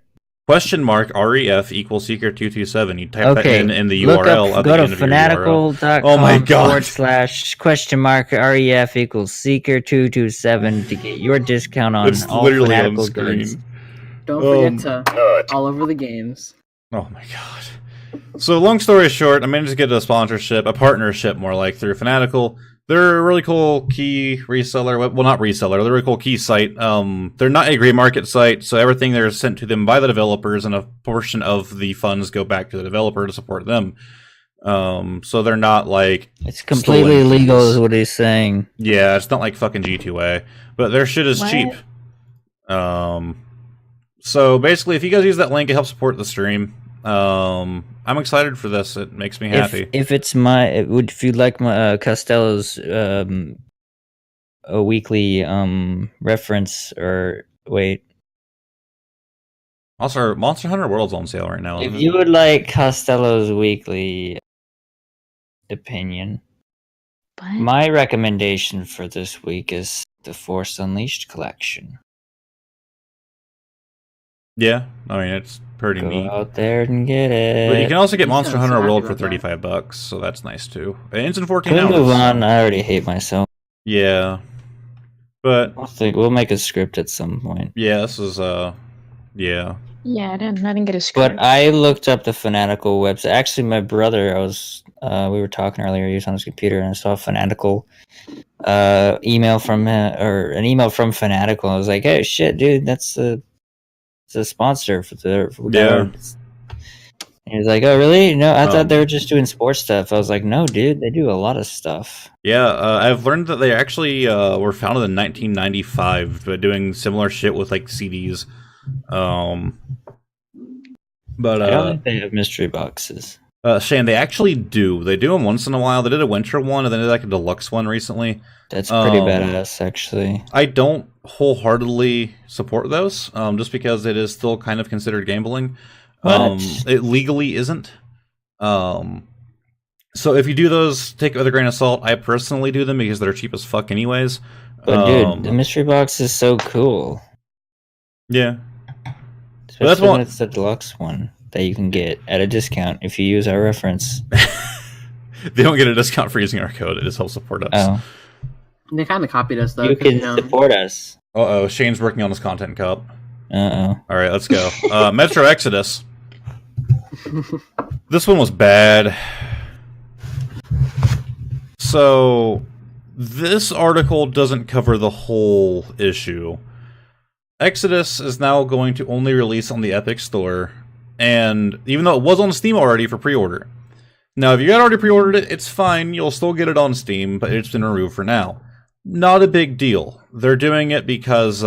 $ref equals seeker227. You type that
Okay.
in the
Look
URL
up,
at
go
the
to
end of your URL.
fanatical.com
Oh my God.
/ref equals seeker227 to get your discount on
It's
all
literally on
fanatical
screen.
goods.
Don't forget to all over the games.
Oh my god. So long story short, I managed to get a sponsorship, a partnership more like, through Fanatical. They're a really cool key reseller. Well, not reseller. They're a really cool key site. They're not a gray market site, so everything there is sent to them by the developers, and a portion of the funds go back to the developer to support them. So they're not like
It's completely
stolen
illegal,
keys.
is what he's saying.
Yeah, it's not like fucking G2A, but their shit is
What?
cheap. So basically, if you guys use that link, it helps support the stream. I'm excited for this. It makes me happy.
If it's if you'd like my Costello's a weekly reference, or wait,
Also, Monster Hunter World's on sale right now.
if
Isn't
you
it?
would like Costello's weekly opinion,
What?
my recommendation for this week is the Force Unleashed collection.
Yeah, I mean it's pretty
Go
neat.
out there and get it.
But you can also get
Yeah,
Monster
so
Hunter
happy
World for
about that.
$35, so that's nice too. It ends in 14
Can we
hours.
move on? I already hate myself.
Yeah, but
We'll make a script at some point.
yeah, this is yeah.
Yeah, I didn't get a script.
But I looked up the Fanatical website. Actually, my brother, we were talking earlier. He was on his computer, and I saw a Fanatical email from or an email from Fanatical. I was like, "Hey, shit, dude, that's the sponsor for the
Yeah.
And he was like, "Oh, really? No, I
Um,
thought they were just doing sports stuff." I was like, "No, dude, they do a lot of stuff."
Yeah, I've learned that they actually were founded in 1995, but doing similar shit with like CDs. But
I don't think they have mystery boxes.
Shane, they actually do. They do them once in a while. They did a winter one, and then they did like a deluxe one recently.
That's pretty
Um,
badass, actually.
I don't wholeheartedly support those, just because it is still kind of considered gambling.
What?
It legally isn't. So if you do those, take it with a grain of salt. I personally do them because they're cheap as fuck anyways.
But dude, the mystery box is so cool.
Yeah.
Especially
that's
when
one-
it's the deluxe one that you can get at a discount if you use our reference.
They don't get a discount for using our code. It just helps support us.
Oh,
They kind of copied us though.
you
'cause,
can support us.
Uh-oh, Shane's working on his content cup.
Uh-oh.
All right, let's go. Metro Exodus. This one was bad. So, this article doesn't cover the whole issue. Exodus is now going to only release on the Epic Store, and even though it was on Steam already for pre-order. Now, if you had already pre-ordered it, it's fine. You'll still get it on Steam, but it's been removed for now. Not a big deal. They're doing it because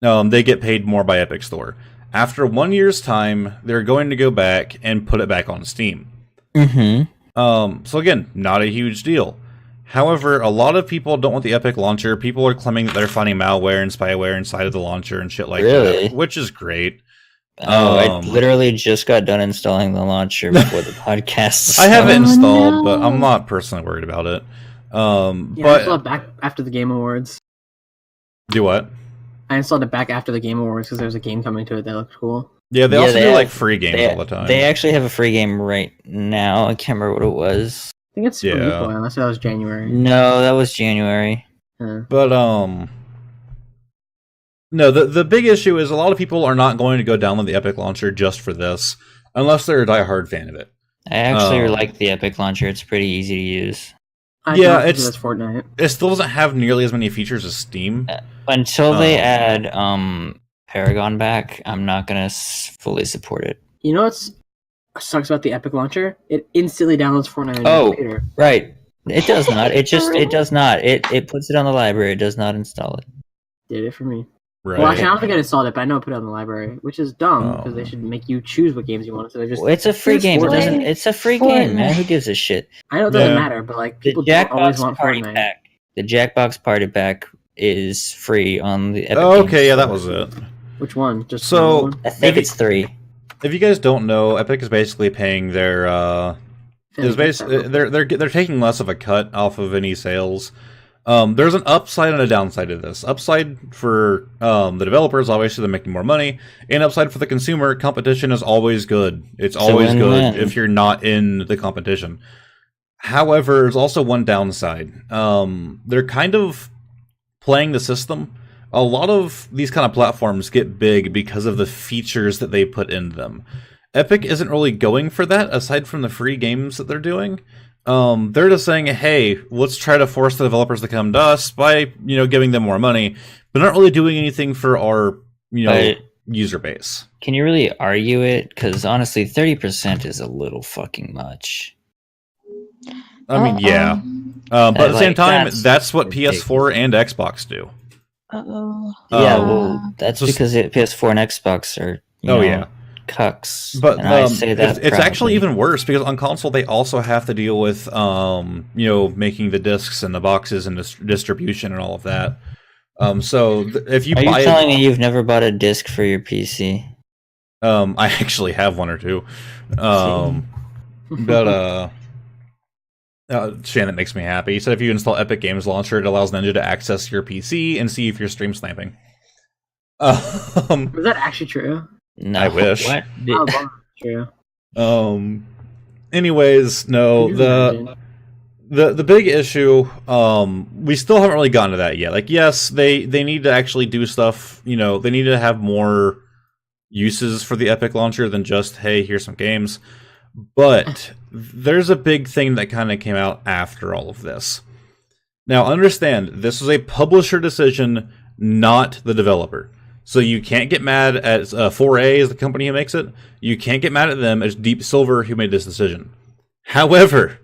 they get paid more by Epic Store. After 1 year's time, they're going to go back and put it back on Steam.
Mm-hmm.
So again, not a huge deal. However, a lot of people don't want the Epic launcher. People are claiming that they're finding malware and spyware inside of the launcher and shit like
Really?
that, which is great.
Oh, I
Um,
literally just got done installing the launcher before the podcast.
I have it
Oh,
installed, but
no.
I'm not personally worried about it.
Yeah, I
But
installed it back after the Game Awards.
do what?
I installed it back after the Game Awards because there was a game coming to it that looked cool.
Yeah, they
Yeah,
also
they
do
have-
like free games
They,
all the time.
they actually have a free game right now. I can't remember what it was.
I think it's Super
Yeah.
Meat Boy, unless that was January.
No, that was January.
But no, the big issue is a lot of people are not going to go download the Epic launcher just for this, unless they're a diehard fan of it.
I actually
Oh.
like the Epic launcher. It's pretty easy to use.
I
Yeah,
don't think
it's-
that's Fortnite.
It still doesn't have nearly as many features as Steam.
Until they
Oh.
add Paragon back, I'm not gonna fully support it.
You know what's sucks about the Epic launcher, it instantly downloads Fortnite on
Oh.
your computer.
Right. It does not. It does not. It puts it on the library. It does not install it.
Did it for me.
Right.
Well, actually, I don't think I installed it, but I know I put it on the library, which is dumb because
Oh.
they should make you choose what games you want. So they just
Well, it's a free
Here's
game. It
Fortnite.
doesn't. It's a free game, man. Who gives a shit?
I know it doesn't
Yeah.
matter, but like
The
people don't always
Jackbox
want
Party
Fortnite.
Pack. The Jackbox Party Pack is free on the Epic
Oh,
Games
okay, yeah, that
Store.
was it.
Which one? Just
So-
the normal one?
I think
If
it's 3.
If you guys don't know, Epic is basically paying their they're taking less of a cut off of any sales. There's an upside and a downside to this. Upside for the developers, obviously they're making more money, and upside for the consumer, competition is always good. It's
a
always
win-win.
good if you're not in the competition. However, there's also one downside. They're kind of playing the system. A lot of these kind of platforms get big because of the features that they put in them. Epic isn't really going for that, aside from the free games that they're doing. They're just saying, hey, let's try to force the developers to come to us by, giving them more money, but not really doing anything for our,
But-
user base.
Can you really argue it? Because honestly, 30% is a little fucking much.
I mean, yeah. But at the same
Like,
time,
that's
that's what
ridiculous.
PS4 and Xbox do.
Uh-oh.
Yeah,
Um,
well, that's
just-
because PS4 and Xbox are,
Yeah.
cucks.
But
and I say that
it's actually
proudly.
even worse because on console they also have to deal with making the discs and the boxes and distribution and all of that. If you
Are
buy
you telling me you've never bought a disc for your PC?
I actually have one or two. Shane, that makes me happy. He said if you install Epic Games Launcher, it allows Ninja to access your PC and see if you're stream sniping.
Is that actually true?
No.
I wish.
What?
Oh, bummer. True.
Anyways, no,
Can you imagine?
the big issue, we still haven't really gotten to that yet. Like, yes, they need to actually do stuff, they need to have more uses for the Epic launcher than just, hey, here's some games. But there's a big thing that kind of came out after all of this. Now, understand, this was a publisher decision, not the developer. So you can't get mad at 4A is the company who makes it. You can't get mad at them as Deep Silver who made this decision. However,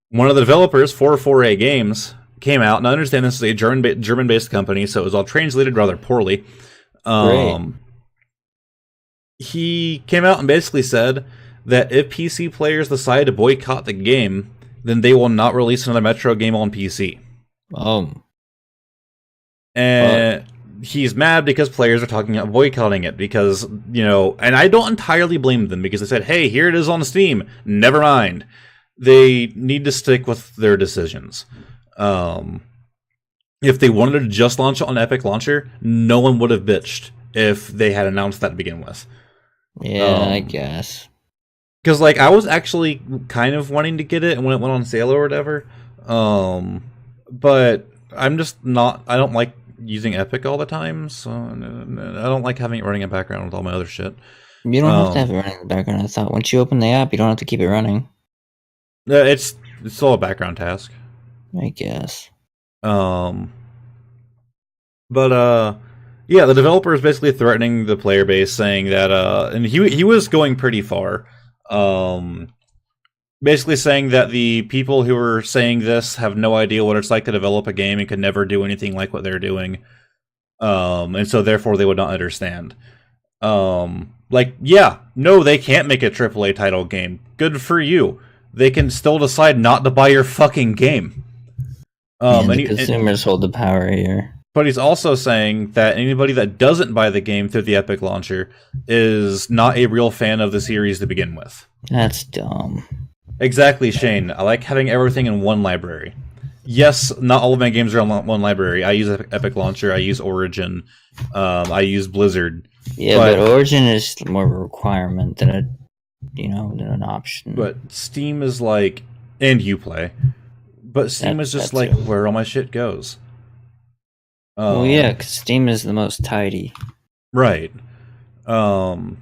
one of the developers for 4A Games came out, and I understand this is a German-based company, so it was all translated rather poorly. He came out and basically said that if PC players decide to boycott the game, then they will not release another Metro game on PC. And he's mad because players are talking about boycotting it because, and I don't entirely blame them because they said, hey, here it is on Steam. Never mind. They need to stick with their decisions. If they wanted to just launch it on Epic Launcher, no one would have bitched if they had announced that to begin with.
Yeah, I guess.
Because, I was actually kind of wanting to get it when it went on sale or whatever. But I'm just not... I don't like using Epic all the time, so I don't like having it running in background with all my other shit.
You don't have to have it running in the background. I thought once you open the app, you don't have to keep it running.
It's still a background task.
I guess.
Yeah, the developer is basically threatening the player base, saying that, and he was going pretty far. Basically saying that the people who are saying this have no idea what it's like to develop a game and could never do anything like what they're doing. And so therefore they would not understand. No, they can't make a AAA title game. Good for you. They can still decide not to buy your fucking game.
The consumers hold the power here.
But he's also saying that anybody that doesn't buy the game through the Epic launcher is not a real fan of the series to begin with.
That's dumb.
Exactly, Shane. I like having everything in one library. Yes, not all of my games are on one library. I use Epic Launcher, I use Origin, I use Blizzard.
Yeah, but Origin is more of a requirement than than an option.
But Steam is and Uplay. But Steam is just
that's
where all my shit goes.
Well, yeah, because Steam is the most tidy.
Right. And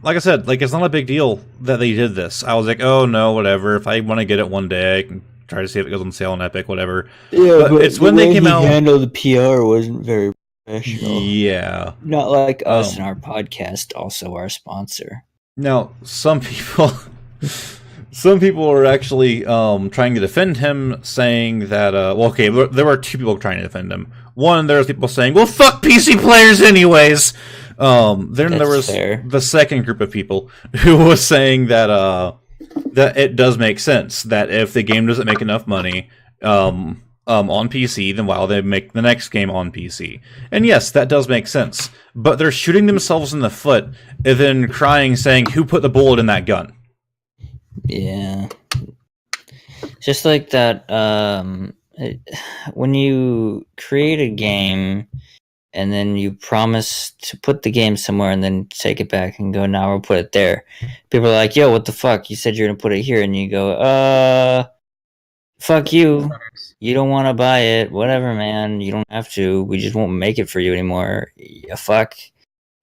like I said, it's not a big deal that they did this. I was like, oh no, whatever. If I want to get it one day, I can try to see if it goes on sale on Epic, whatever.
Yeah,
but it's when they came out.
Handled the PR wasn't very professional.
Yeah.
Not like us and our podcast, also our sponsor.
Now, some people, some people are actually trying to defend him, saying that well, okay, there were two people trying to defend him. One, there's people saying, "Well, fuck PC players, anyways." Then there was
fair.
the second group of people who was saying that that it does make sense that if the game doesn't make enough money on PC, then why they make the next game on PC? And yes, that does make sense. But they're shooting themselves in the foot and then crying, saying, "Who put the bullet in that gun?"
Yeah. Just like that, when you create a game and then you promise to put the game somewhere and then take it back and go, now we'll put it there. People are like, yo, what the fuck? You said you're going to put it here. And you go, fuck you. You don't want to buy it. Whatever, man. You don't have to. We just won't make it for you anymore. Yeah, fuck.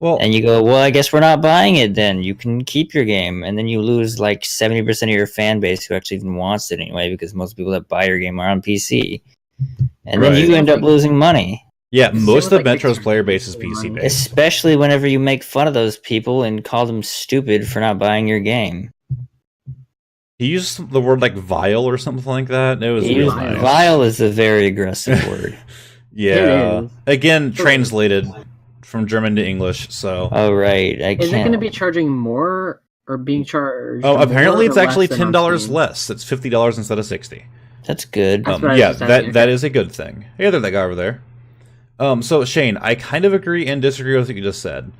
Well,
And you go, well, I guess we're not buying it then. You can keep your game. And then you lose like 70% of your fan base who actually even wants it anyway, because most people that buy your game are on PC. And then
Right.
you end up losing money.
yeah,
Same
most
with,
of
like,
Metro's
Kickstarter.
player base is PC based.
Especially whenever you make fun of those people and call them stupid for not buying your game.
He used the word like vile or something like that. It was
He
real
used-
nice.
Vile is a very aggressive word.
Yeah.
It is.
Again, translated from German to English, so.
Oh, right. I
Is it going to
can't.
be charging more or being charged?
Oh, apparently
more
it's
or
actually
less than on
$10
Steam?
less. It's $50 instead of $60.
That's good.
That's what I was
Yeah,
just asking.
that is a good thing. Hey there, that guy over there. So Shane, I kind of agree and disagree with what you just said.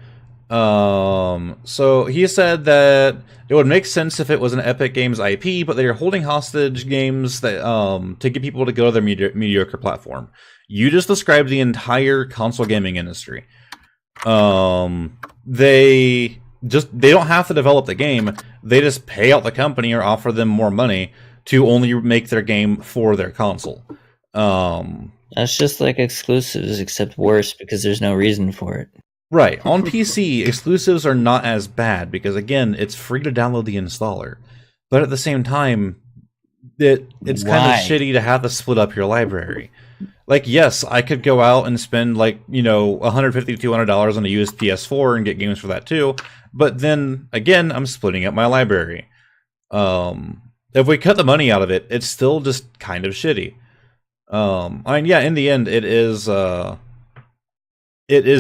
So he said that it would make sense if it was an Epic Games IP, but they are holding hostage games that to get people to go to their mediocre platform. You just described the entire console gaming industry. They don't have to develop the game. They just pay out the company or offer them more money to only make their game for their console.
That's just like exclusives, except worse because there's no reason for it.
Right. On PC, exclusives are not as bad because, again, it's free to download the installer. But at the same time, it's kind
Why?
of shitty to have to split up your library. Like, yes, I could go out and spend, like, $150 to $200 on a used PS4 and get games for that too. But then, again, I'm splitting up my library. If we cut the money out of it, it's still just kind of shitty. I mean, yeah, in the end, it is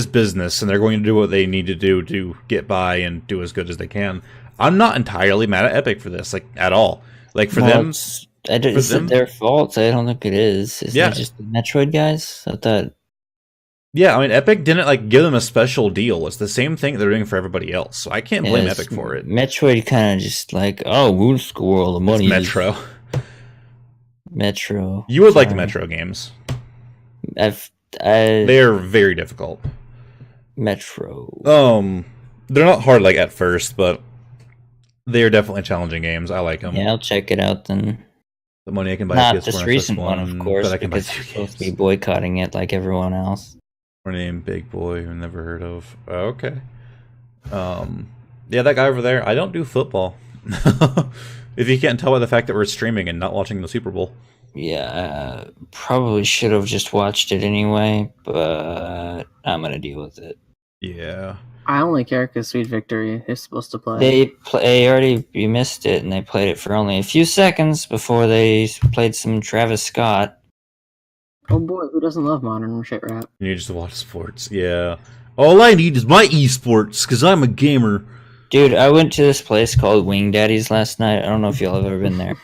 business, and they're going to do what they need to do to get by and do as good as they can. I'm not entirely mad at Epic for this, like, at all. Like, for them,
Is
for
it
them-
their fault? I don't think it is. Is
Yeah.
it just the Metroid guys? I thought.
yeah, I mean, Epic didn't, like, give them a special deal. It's the same thing they're doing for everybody else, so I can't blame
Yes,
Epic for it.
Metroid kind of just like, oh, we'll score all the money.
It's Metro.
Metro.
You would like the
Sorry.
Metro games.
They
They are very difficult.
Metro.
They're not hard, like, at first, but they are definitely challenging games. I like them.
Yeah, I'll check it out then.
The money I can buy
Not
a PS4
this
and
recent
Xbox
one, of course,
but I can buy
because
2
we're supposed to
games.
be boycotting it like everyone else.
Her name, Big Boy, I've never heard of. Okay. Yeah, that guy over there. I don't do football. If you can't tell by the fact that we're streaming and not watching the Super Bowl.
Yeah, probably should have just watched it anyway, but I'm gonna deal with it.
Yeah.
I only care because Sweet Victory is supposed to play.
You missed it, and they played it for only a few seconds before they played some Travis Scott.
Oh boy, who doesn't love modern shit rap?
You need to watch sports. Yeah. All I need is my esports, because I'm a gamer.
Dude, I went to this place called Wing Daddy's last night. I don't know if y'all have ever been there.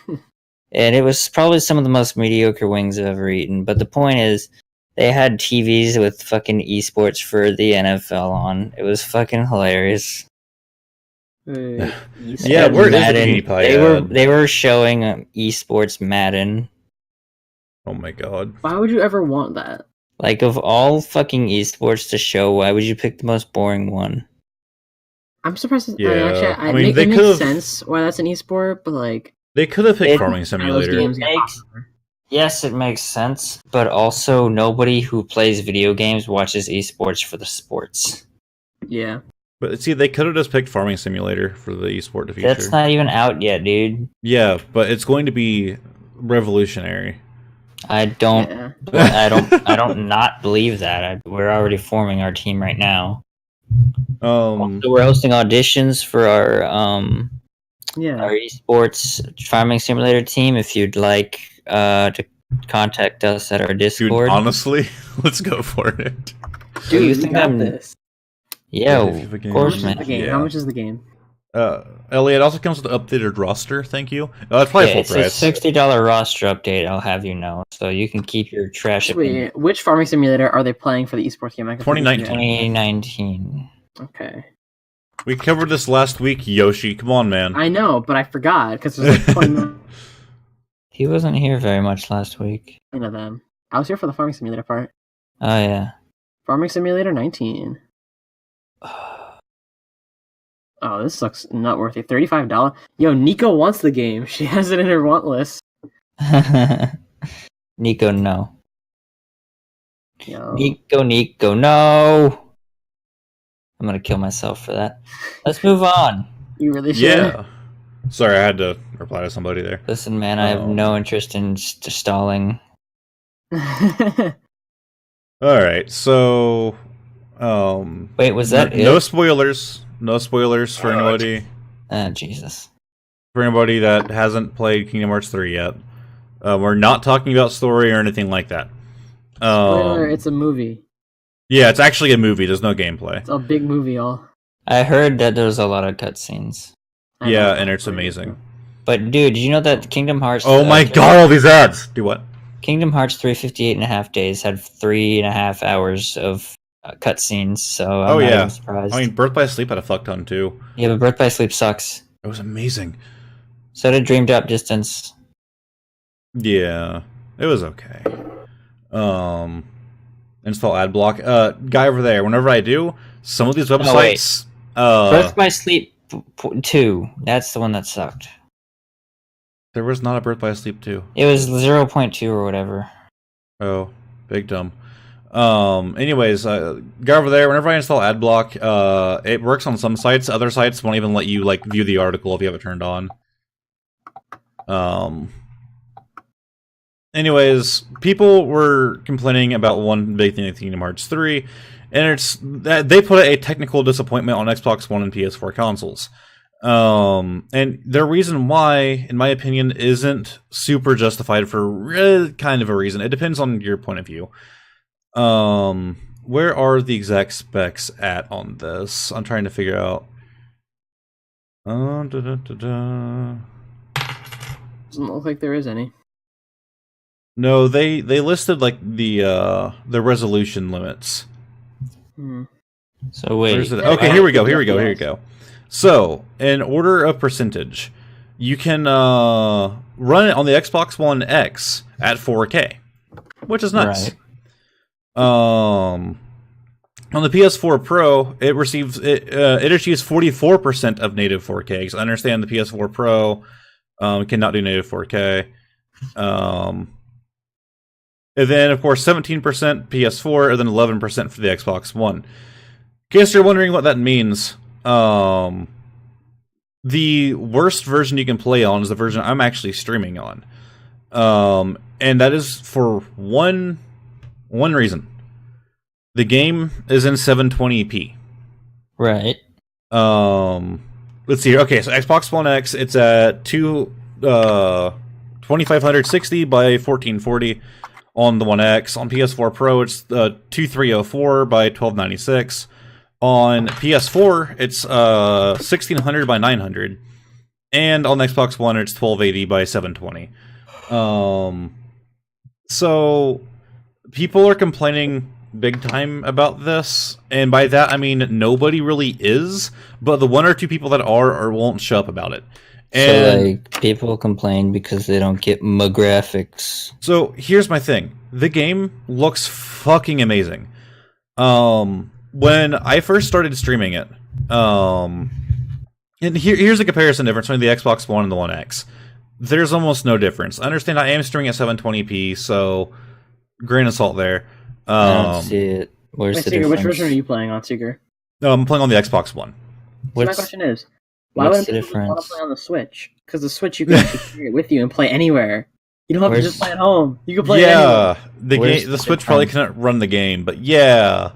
And it was probably some of the most mediocre wings I've ever eaten. But the point is, they had TVs with fucking esports for the NFL on. It was fucking hilarious.
Yeah,
And
where is the
Madden,
PewDiePie ad?
they were showing esports Madden.
Oh my god.
Why would you ever want that?
Like, of all fucking esports to show, why would you pick the most boring one?
I'm surprised.
Yeah, I mean,
it
they
makes
could've-
sense why that's an esport, but like
They could have picked
It-
Farming
those
Simulator.
games get
Makes-
popular.
Yes, it makes sense, but also nobody who plays video games watches esports for the sports.
Yeah,
But see, they could have just picked Farming Simulator for the esport to feature.
That's not even out yet, dude.
Yeah, but it's going to be revolutionary.
I don't.
yeah.
I don't not believe that. We're already forming our team right now.
Um,
So we're hosting auditions for our
Yeah.
esports farming simulator team. If you'd like to contact us at our
dude,
Discord.
honestly, let's go for it.
Dude,
you
you
think
got
I'm-
this.
Yeah,
if you have a game.
of
How
course,
much
man.
is the game?
Yeah.
How much is the game?
Elliot also comes with an updated roster. Thank you. That's probably
Yeah,
full
it's a
price.
$60 roster update. I'll have you know, so you can keep your trash opinion.
Wait, which farming simulator are they playing for the esports game? I completely
2019.
forget.
2019.
Okay.
We covered this last week, Yoshi. Come on, man.
I know, but I forgot because there's like 20 million
He wasn't here very much last week.
of them. I was here for the farming simulator part.
Oh yeah.
Farming Simulator 19. Oh, this looks not worth it. $35. Yo, Nico wants the game. She has it in her want list.
Nico, no.
Yo.
Nico, no. I'm gonna kill myself for that. Let's move on.
You really should.
Yeah. Sorry, I had to reply to somebody there.
Listen, man, I have no interest in stalling.
All right, so
Wait, was that
no
it?
spoilers. No spoilers for anybody.
Ah, Jesus.
For anybody that hasn't played Kingdom Hearts 3 yet. We're not talking about story or anything like that.
Spoiler, it's a movie.
Yeah, it's actually a movie. There's no gameplay.
It's a big movie, y'all.
I heard that there was a lot of cutscenes.
I
Yeah,
know.
and it's amazing.
But dude, did you know that Kingdom Hearts?
Oh my god, all these ads! Do what?
Kingdom Hearts 358.5 days had 3.5 hours of cutscenes, so I'm
Oh,
not
yeah.
even surprised.
I mean, Birth by Sleep had a fuck ton too.
Yeah, but Birth by Sleep sucks.
It was amazing.
So did Dream Drop Distance.
Yeah, it was okay. Install ad block. Guy over there. Whenever I do, some of these websites.
Birth by Sleep 2. That's the one that sucked.
There was not a Birth by Sleep 2.
It was 0.2 or whatever.
Oh, big dumb. Anyways, guy over there. Whenever I install ad block, it works on some sites. Other sites won't even let you like view the article if you have it turned on. Anyways, people were complaining about one big thing with Kingdom Hearts 3, and it's that they put a technical disappointment on Xbox One and PS4 consoles. And their reason why, in my opinion, isn't super justified for kind of a reason. It depends on your point of view. Where are the exact specs at on this? I'm trying to figure out.
Doesn't look like there is any.
No, they listed like the resolution limits.
Hmm.
So wait.
Where's it? Okay, here we go. So, in order of percentage, you can run it on the Xbox One X at 4K, which is nice.
Right.
On the PS4 Pro, it achieves 44% of native 4K. Because I understand the PS4 Pro cannot do native 4K. And then, of course, 17% PS4, and then 11% for the Xbox One. In case you're wondering what that means, the worst version you can play on is the version I'm actually streaming on. And that is for one reason. The game is in 720p.
Right.
Let's see here. Okay, so Xbox One X, it's at 2560 by 1440 on the One X. On PS4 Pro, it's 2304 by 1296. On PS4, it's 1600 by 900. And on Xbox One, it's 1280 by 720. So people are complaining big time about this, and by that I mean nobody really is, but the one or two people that are or won't show up about it. And
So like people complain because they don't get my graphics.
so here's my thing. The game looks fucking amazing. When I first started streaming it, and here's a comparison difference between the Xbox One and the One X. There's almost no difference. I understand I am streaming at 720p, so grain of salt there.
I don't see it. Where's
Wait,
the
Seeker,
difference?
which version are you playing on, Seeker?
No, I'm playing on the Xbox One.
So my
What's,
question is, why
what's
would
the
people want to
difference?
play on the Switch? Because the Switch you can actually carry it with you and play anywhere. You don't have to
Where's-
just play at home. You can play anywhere.
Yeah,
Where's
the
the
Switch probably
difference?
couldn't run the game, but yeah.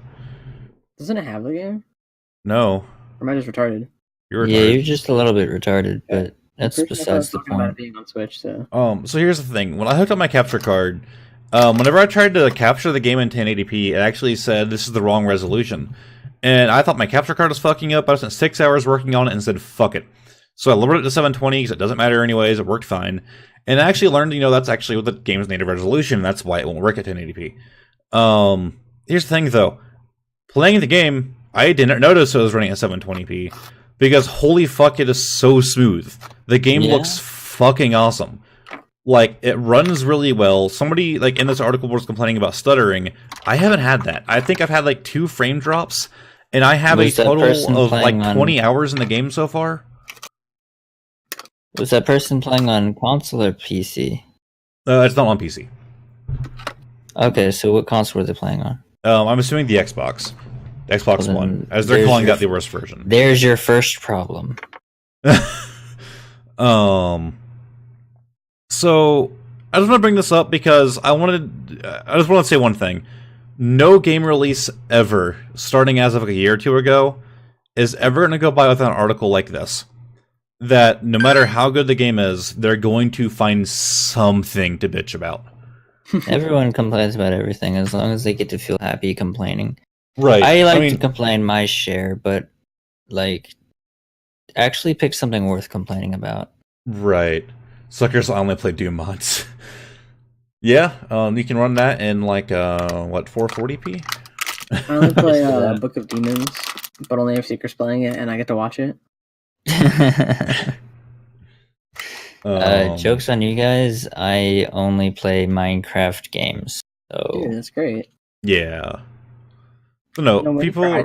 Doesn't it have the game?
No,
Or am I just retarded?
you're
Yeah,
retarded.
you're just a little bit retarded, but that's
Pretty sure I was
besides the
talking about it
point.
being on Switch, so.
So here's the thing. When I hooked up my capture card, whenever I tried to capture the game in 1080p, it actually said this is the wrong resolution. And I thought my capture card was fucking up. I spent 6 hours working on it and said, fuck it. So I lowered it to 720 because it doesn't matter anyways. It worked fine. And I actually learned, that's actually what the game's native resolution. That's why it won't work at 1080p. Here's the thing, though. Playing the game, I didn't notice it was running at 720p. Because holy fuck, it is so smooth. The game looks fucking awesome. Like, it runs really well. Somebody, in this article was complaining about stuttering. I haven't had that. I think I've had, 2 frame drops. And I have a total of, 20 hours in the game so far.
Was that person playing on console or PC?
It's not on PC.
Okay, so what console were they playing on?
I'm assuming the Xbox. Xbox
Well,
One.
then
As they're
there's
calling
your-
that the worst version.
There's your first problem.
So I just want to bring this up because I just want to say one thing. No game release ever, starting as of a year or two ago, is ever going to go by without an article like this. That no matter how good the game is, they're going to find something to bitch about.
Everyone complains about everything as long as they get to feel happy complaining.
Right.
I like to complain my share, but actually pick something worth complaining about.
Right. Suckers only play Doom mods. Yeah, you can run that in 440p?
I only play Book of Demons, but only if Seeker's playing it and I get to watch it.
Jokes on you guys, I only play Minecraft games. So
Dude, that's great.
Yeah. But no,
No win for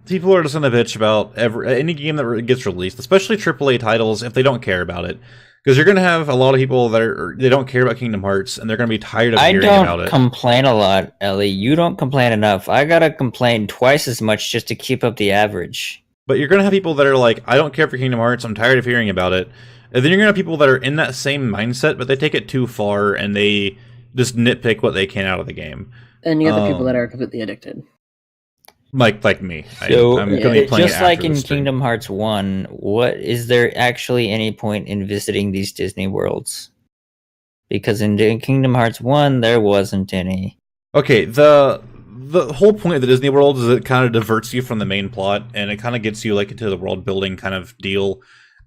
people are just gonna bitch about any game that gets released, especially AAA titles, if they don't care about it. Because you're gonna have a lot of people that they don't care about Kingdom Hearts, and they're gonna be tired of hearing about
I
it.
don't complain a lot, Ellie. You don't complain enough. I gotta complain twice as much just to keep up the average.
But you're gonna have people that are like, I don't care for Kingdom Hearts, I'm tired of hearing about it. And then you're gonna have people that are in that same mindset, but they take it too far and they just nitpick what they can out of the game.
And you have the people that are completely addicted.
Like me.
So,
I'm gonna be playing
just
it
like
after
in
the stream.
Kingdom Hearts 1, what is there actually any point in visiting these Disney worlds? Because in Kingdom Hearts 1, there wasn't any.
Okay, the whole point of the Disney World is it kind of diverts you from the main plot, and it kind of gets you into the world building kind of deal.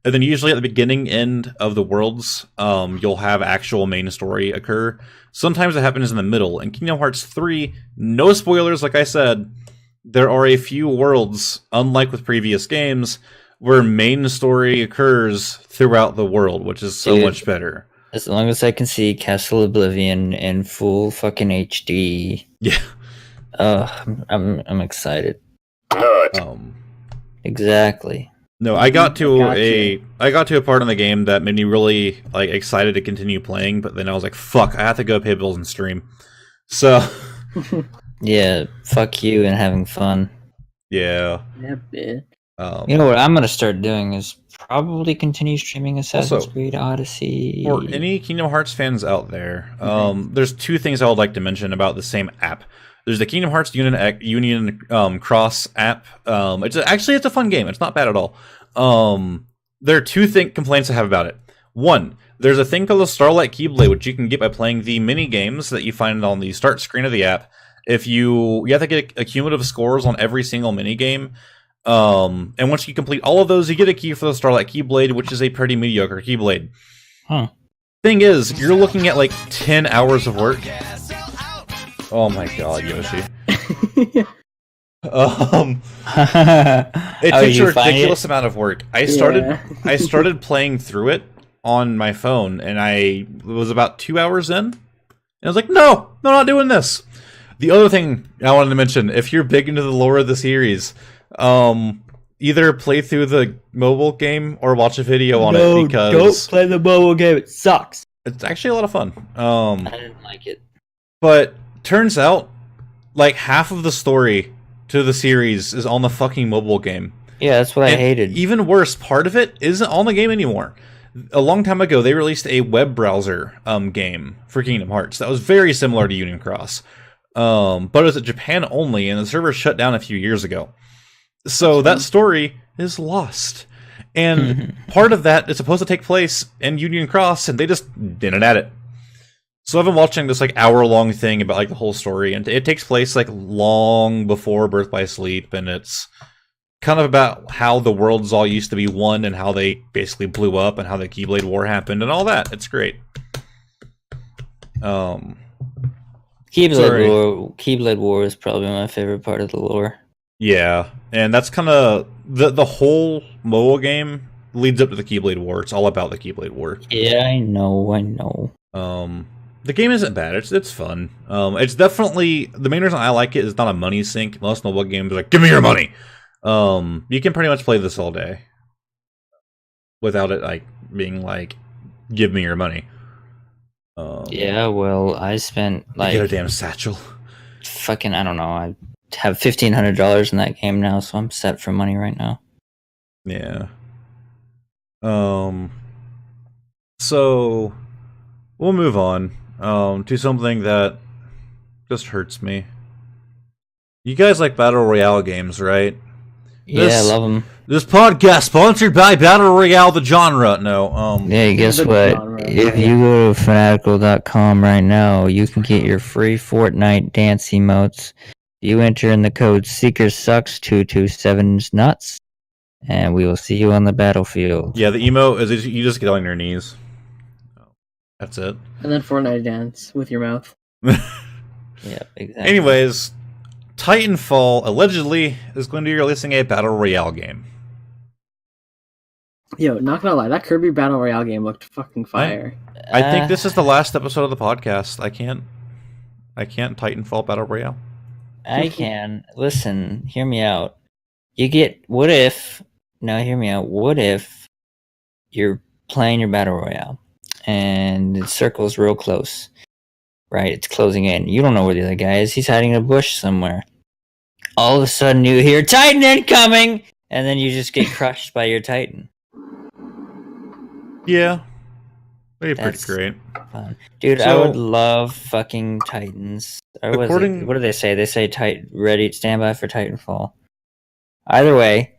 And then usually at the beginning end of the worlds, you'll have actual main story occur. Sometimes it happens in the middle. In Kingdom Hearts 3, no spoilers, like I said, there are a few worlds, unlike with previous games, where main story occurs throughout the world, which is so
Dude.
much better.
As long as I can see Castle Oblivion in full fucking HD,
Yeah.
I'm excited.
Um,
Exactly.
No, I got to
Gotcha.
a part in the game that made me really excited to continue playing, but then I was like, "Fuck, I have to go pay bills and stream." So,
Yeah, fuck you and having fun.
yeah.
Yeah, bitch.
You know what I'm gonna start doing is probably continue streaming Assassin's
Also,
Creed Odyssey.
For any Kingdom Hearts fans out there, there's two things I would like to mention about the same app. There's the Kingdom Hearts Union Cross app. It's a fun game. It's not bad at all. There are two complaints I have about it. One, there's a thing called the Starlight Keyblade, which you can get by playing the mini games that you find on the start screen of the app. If you have to get cumulative scores on every single mini game. And once you complete all of those, you get a key for the Starlight Keyblade, which is a pretty mediocre Keyblade.
Huh.
Thing is, you're looking at 10 hours of work. Oh my god, Yoshi. It takes a ridiculous amount of work. I started playing through it on my phone, and I was about 2 hours in, and I was like, no, I'm not doing this. The other thing I wanted to mention, if you're big into the lore of the series, either play through the mobile game or watch a video on it, because
don't play the mobile game. It sucks.
it's actually a lot of fun.
I didn't like it.
But turns out, half of the story to the series is on the fucking mobile game.
Yeah, that's what I
And
hated.
Even worse, part of it isn't on the game anymore. A long time ago, they released a web browser game for Kingdom Hearts that was very similar to Union Cross. But it was at Japan only, and the server shut down a few years ago. So that story is lost. And part of that is supposed to take place in Union Cross, and they just didn't add it. So I've been watching this like hour-long thing about like the whole story, and it takes place like long before Birth by Sleep, and it's kind of about how the worlds all used to be one, and how they basically blew up, and how the Keyblade War happened, and all that. It's great.
Keyblade War is probably my favorite part of the lore.
Yeah, and that's kind of the whole MOA game leads up to the Keyblade War. It's all about the Keyblade War.
Yeah, I know.
The game isn't bad. It's fun. It's definitely the main reason I like it is not a money sink. Most mobile games are like, give me your money. You can pretty much play this all day without it like being like, give me your money.
Yeah, well, I spent like
get a damn satchel.
Fucking, I don't know. I have $1,500 in that game now, so I'm set for money right now.
Yeah. So we'll move on to something that just hurts me. You guys like Battle Royale games, right?
Yeah, I love them.
This podcast sponsored by Battle Royale, the genre. No,
Yeah, guess
The
what?
genre,
If
yeah.
you go to fanatical.com right now, you can get your free Fortnite dance emotes. You enter in the code SeekerSucks227nuts, and we will see you on the battlefield.
yeah, the emo is you just get on your knees. That's it.
And then Fortnite dance with your mouth.
Yeah, exactly.
Anyways, Titanfall allegedly is going to be releasing a Battle Royale game.
Yo, not gonna lie, that Kirby Battle Royale game looked fucking fire.
I think this is the last episode of the podcast. I can't Titanfall Battle Royale.
I can. Listen, hear me out. You get, what if, now hear me out, what if you're playing your Battle Royale, and the circle's real close, right? It's closing in. You don't know where the other guy is. He's hiding in a bush somewhere. All of a sudden you hear, Titan incoming! And then you just get crushed by your Titan.
Yeah, that'd be
That's
pretty great.
fun. Dude, I
So-
would love fucking Titans. Or what is it?
According-
What do they say? They say ready, stand by for Titanfall. Either way,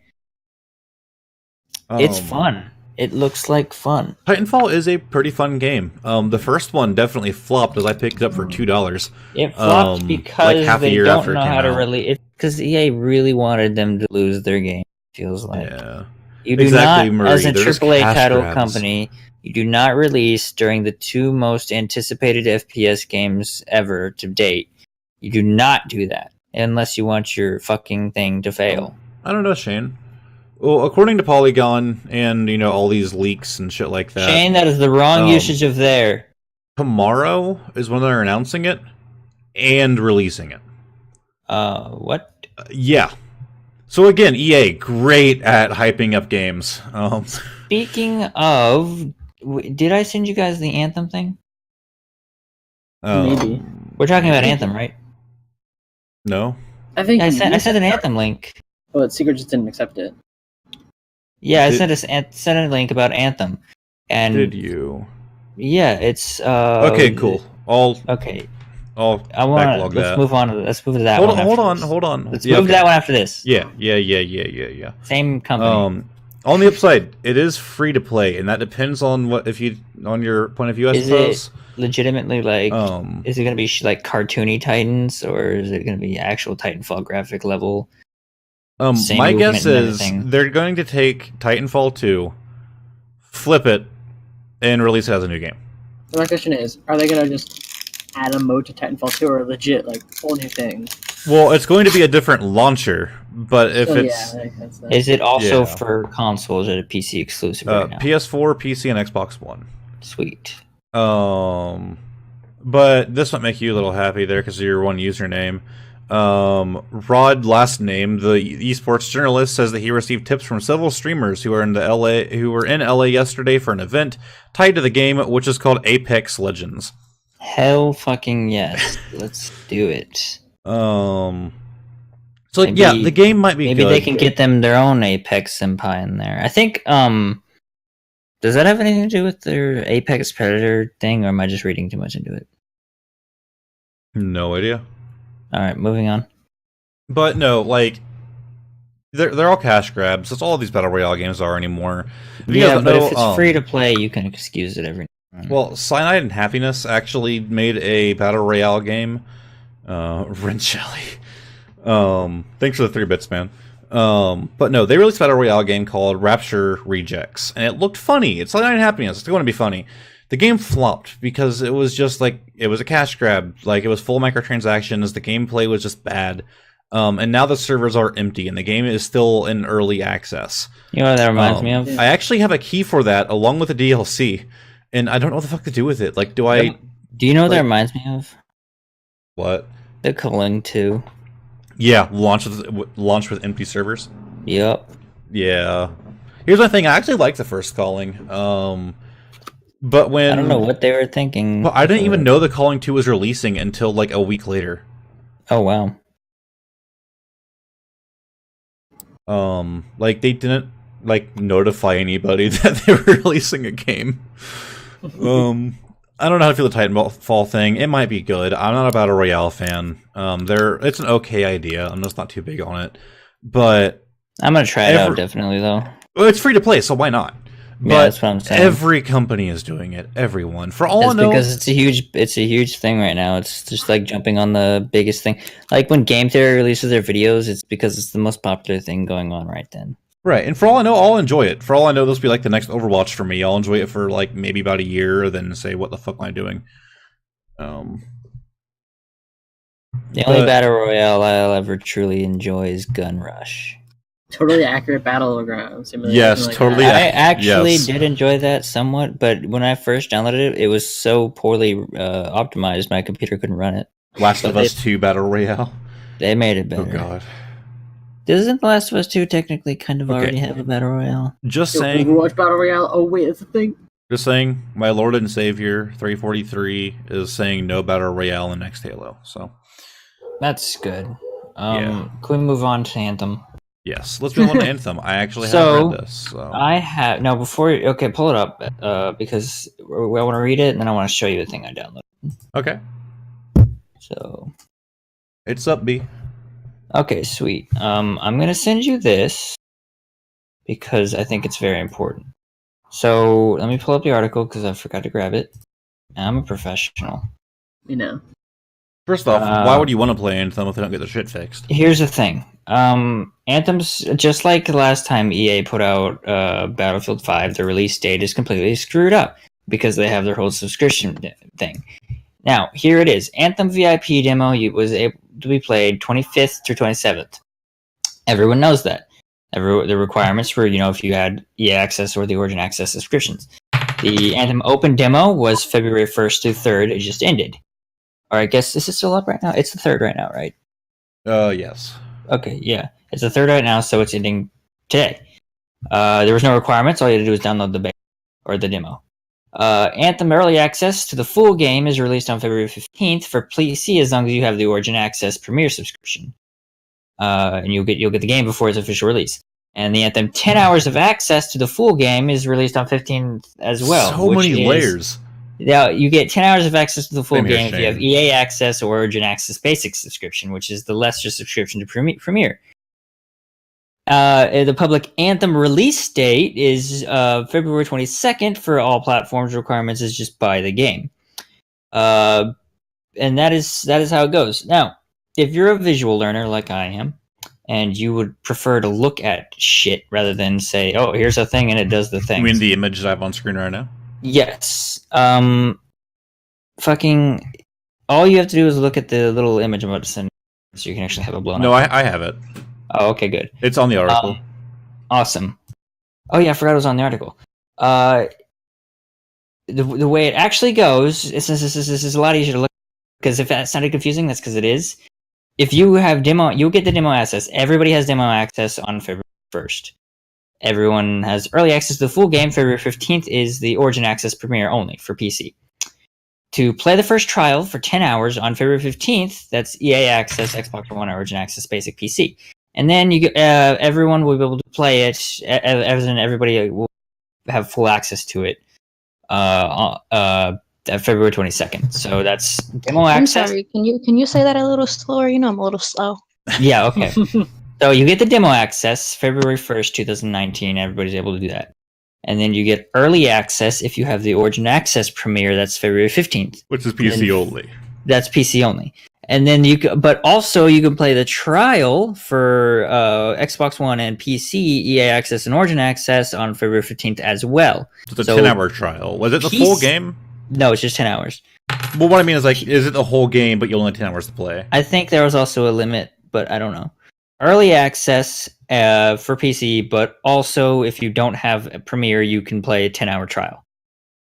it's fun. It looks like fun.
Titanfall is a pretty fun game. The first one definitely flopped as I picked it up for $2.
It flopped
like
because
half a
they
year
don't
after it
know
came
how to
out.
release it. Because EA really wanted them to lose their game. Feels like
Yeah.
you do
Exactly,
not,
Marie.
as a
They're just
AAA
cash
title
grabs.
company, you do not release during the two most anticipated FPS games ever to date. You do not do that unless you want your fucking thing to fail.
I don't know, Shane. Well, according to Polygon and all these leaks and shit like that,
Shane, that is the wrong usage of there.
tomorrow is when they're announcing it and releasing it.
What?
Yeah. So again, EA great at hyping up games.
Speaking of, did I send you guys the Anthem thing?
Maybe.
We're talking about Anthem, right?
No.
I think
I sent an Anthem link.
Oh, Secret just didn't accept it.
Yeah, I
Did-
sent a link about Anthem, and
Did you?
yeah, it's
Okay, cool. I'll
Okay,
I'll
I want
backlog
to let's
that.
move on. Let's move to that.
Hold
one
on, hold
after
on,
this.
hold on.
Let's
Yeah,
move to
okay.
that one after this.
Yeah.
Same company.
On the upside, it is free to play, and that depends on on your point of view, I
Is
suppose.
Legitimately, like,
Um,
is it going to be like cartoony Titans, or is it going to be actual Titanfall graphic level? same
my
movement
guess
and
is
everything?
they're going to take Titanfall 2, flip it, and release it as a new game.
So my question is, are they gonna just add a mode to Titanfall 2 or legit like whole new thing?
Well, it's going to be a different launcher, but if
So,
it's
yeah, I think that's that.
Is it also
Yeah.
for consoles or a PC exclusive right now?
PS4, PC, and Xbox One.
Sweet.
But this might make you a little happy there because of your one username. Rod last name, the esports journalist, says that he received tips from several streamers who were in LA yesterday for an event tied to the game, which is called Apex Legends.
Hell fucking yes. Let's do it.
So
Maybe-
yeah, the game might be
Maybe
good.
they can get them their own Apex Senpai in there. I think, does that have anything to do with their Apex Predator thing, or am I just reading too much into it?
No idea.
Alright, moving on.
But no, like They're all cash grabs. That's all these battle royale games are anymore. If you
Yeah,
guys
but
know,
if it's free to play, you can excuse it every.
well, Cyanide and Happiness actually made a battle royale game. Ren Shelley. Thanks for the 3 bits, man. But no, they released a battle royale game called Rapture Rejects, and it looked funny. It's Cyanide and Happiness. It's going to be funny. The game flopped because it was just like it was a cash grab. Like it was full microtransactions. The gameplay was just bad. And now the servers are empty, and the game is still in early access.
You know what that reminds me of?
I actually have a key for that along with the DLC, and I don't know what the fuck to do with it. Like, do I?
Do you know what that
like-
reminds me of?
What?
The Culling 2.
Yeah, launch with empty servers.
Yep.
Yeah. Here's my thing. I actually like the first Calling. But when
I don't know what they were thinking.
Well, I didn't even know the Calling 2 was releasing until like a week later.
Oh wow.
Like they didn't like notify anybody that they were releasing a game. I don't know how to feel the Titanfall thing. It might be good. I'm not a battle royale fan. It's an okay idea. I'm just not too big on it. But
I'm gonna try it out definitely though.
well, it's free to play, so why not?
Yeah, that's what I'm saying.
Every company is doing it. Everyone. For all I
It's
know,
because it's a huge thing right now. It's just like jumping on the biggest thing. Like when Game Theory releases their videos, it's because it's the most popular thing going on right then.
right. And for all I know, I'll enjoy it. For all I know, this will be like the next Overwatch for me. I'll enjoy it for like maybe about a year, then say, "What the fuck am I doing?"
The only
But-
battle royale I'll ever truly enjoy is Gun Rush.
Totally accurate battleground simulation.
Yes,
like
totally.
that.
I actually
yes.
did enjoy that somewhat, but when I first downloaded it, it was so poorly optimized, my computer couldn't run it.
Last of
But
Us 2 Battle Royale.
They made it
Oh
better.
god.
Doesn't The Last of Us 2 technically kind of
Okay.
already have a battle royale?
Just
Yo,
saying.
Overwatch Battle Royale. Oh wait, that's a thing.
Just saying. My Lord and Savior 343 is saying no Battle Royale in next Halo. So
That's good.
Yeah.
Can we move on to Anthem?
yes, let's move on to Anthem. I actually
So,
have read this. So.
I have no before. Okay, pull it up because I want to read it and then I want to show you the thing I downloaded.
Okay,
So
it's up, B.
okay, sweet. I'm gonna send you this because I think it's very important. So let me pull up the article because I forgot to grab it. I'm a professional.
You know.
First off, why would you want to play Anthem if they don't get the shit fixed?
Here's the thing. Anthem's just like the last time EA put out Battlefield 5, the release date is completely screwed up because they have their whole subscription thing. Now, here it is. Anthem VIP demo was able to be played 25th through 27th. Everyone knows that. The requirements were, if you had EA Access or the Origin Access subscriptions. The Anthem Open demo was February 1st through 3rd. It just ended. Or I guess, is it still up right now? It's the 3rd right now, right?
Yes.
Okay, yeah. It's the 3rd right now, so it's ending today. There was no requirements. All you had to do was download the beta or the demo. Anthem Early Access to the full game is released on February 15th for PC as long as you have the Origin Access Premier subscription. And you'll get the game before its official release. And the Anthem 10 hours of access to the full game is released on 15th as well.
So many layers.
Yeah, you get 10 hours of access to the full
Same here,
game if you have
Shane.
EA Access or Origin Access Basic subscription, which is the lesser subscription to Premier. The public Anthem release date is February 22nd for all platforms. Requirements is just buy the game. And that is how it goes. Now, if you're a visual learner like I am, and you would prefer to look at shit rather than say, oh, here's a thing and it does the thing.
You mean the image that I have on screen right now?
Yes. Fucking. All you have to do is look at the little image I'm about to send, so you can actually have it blown
No,
up.
I have it.
Oh, okay, good.
It's on the article.
Awesome. Oh yeah, I forgot it was on the article. The way it actually goes, this is a lot easier to look, because if that sounded confusing, that's because it is. If you have demo, you'll get the demo access. Everybody has demo access on February 1st. Everyone has early access to the full game. February 15th is the Origin Access Premier only for PC. To play the first trial for 10 hours on February 15th, that's EA Access, Xbox One, Origin Access, Basic PC. And then everyone will be able to play it, as in everybody will have full access to it February 22nd. So that's demo
I'm
access.
sorry. Can you say that a little slower? I'm a little slow.
Yeah, okay. So you get the demo access February 1st, 2019. Everybody's able to do that. And then you get early access if you have the Origin Access premiere. That's February 15th.
Which is PC only.
That's PC only. And then but also you can play the trial for Xbox One and PC, EA Access and Origin Access on February 15th as well.
So it's a 10-hour trial. Was it the full game?
No, it's just 10 hours.
Well, what I mean is, like, is it the whole game, but you only have 10 hours to play?
I think there was also a limit, but I don't know. Early access for PC, but also if you don't have a premiere, you can play a 10-hour trial.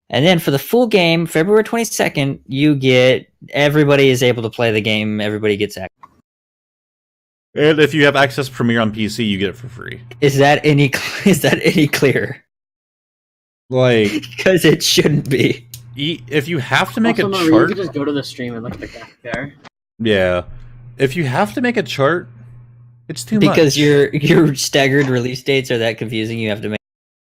And then for the full game, February 22nd, you get everybody is able to play the game. Everybody gets access.
And if you have Access Premiere on PC, you get it for free.
Is that any clearer?
Like,
Because it shouldn't be.
if you have to make
Also,
a
Marie, you
chart,
could just go to the stream and look at the graphic there.
yeah. If you have to make a chart, it's too much.
Because your staggered release dates are that confusing. You have to make.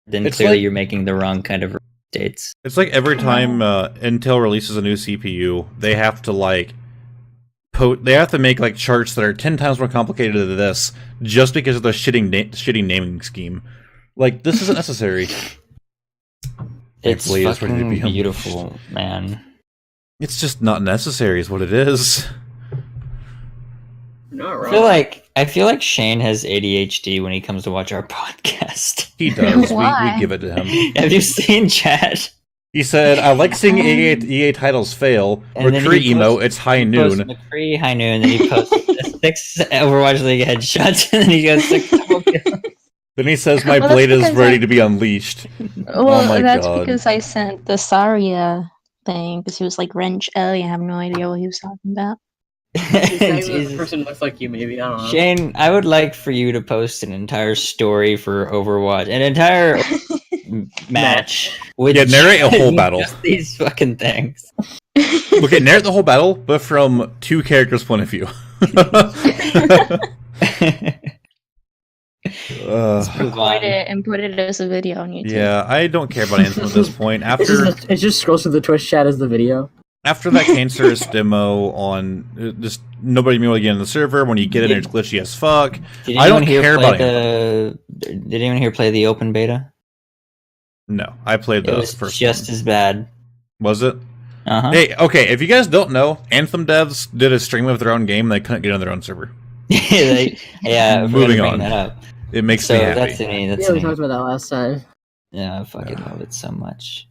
Then
It's
clearly
like-
you're making the wrong kind of dates.
It's like every time Intel releases a new CPU, they have to they have to make like charts that are 10 times more complicated than this just because of the shitty naming scheme. Like, this isn't necessary.
It's
Thankfully, it's ready to
fucking
be
beautiful, man.
It's just not necessary is what it is.
Not
I
wrong.
feel like Shane has ADHD when he comes to watch our podcast.
He does.
Why?
we give it to him.
Have you seen chat?
He said, I like seeing EA titles fail.
And then
McCree
he
emo,
posts-
it's high
He posts
noon.
McCree High Noon, then he posts the 6 Overwatch League headshots, and then he goes 6 double kills.
Then he says, my
Well, that's
blade is
because
ready to be unleashed.
Well,
my
that's
God.
because I sent the Saria thing because he was like Wrench Ellie. I have no idea what he was talking about.
He's saying
Jesus.
this person looks like you, maybe. I don't know.
Shane, I would like for you to post an entire story for Overwatch, an entire match with
Yeah, narrate a whole battle.
just these fucking things.
Okay, narrate the whole battle, but from two characters' point of view.
Move
Record
on.
it and put it as a video on YouTube.
Yeah, I don't care about Anthem at this point.
It just scrolls through the Twitch chat as the video.
After that cancerous demo on just nobody knew again in the server, when you get in, it's glitchy as fuck.
Did
I don't
anyone here
care
play
about
Did anyone here play the open beta?
No, I played
It
the
was
first
just
one.
as bad.
Was it?
Uh-huh.
Hey, okay, if you guys don't know, Anthem devs did a stream of their own game and they couldn't get on their own server.
Yeah,
Moving
moving
on.
on. That up.
It makes
So
me happy.
that's me. That's
Yeah, we
me.
talked about that last time.
Yeah, I fucking love it so much.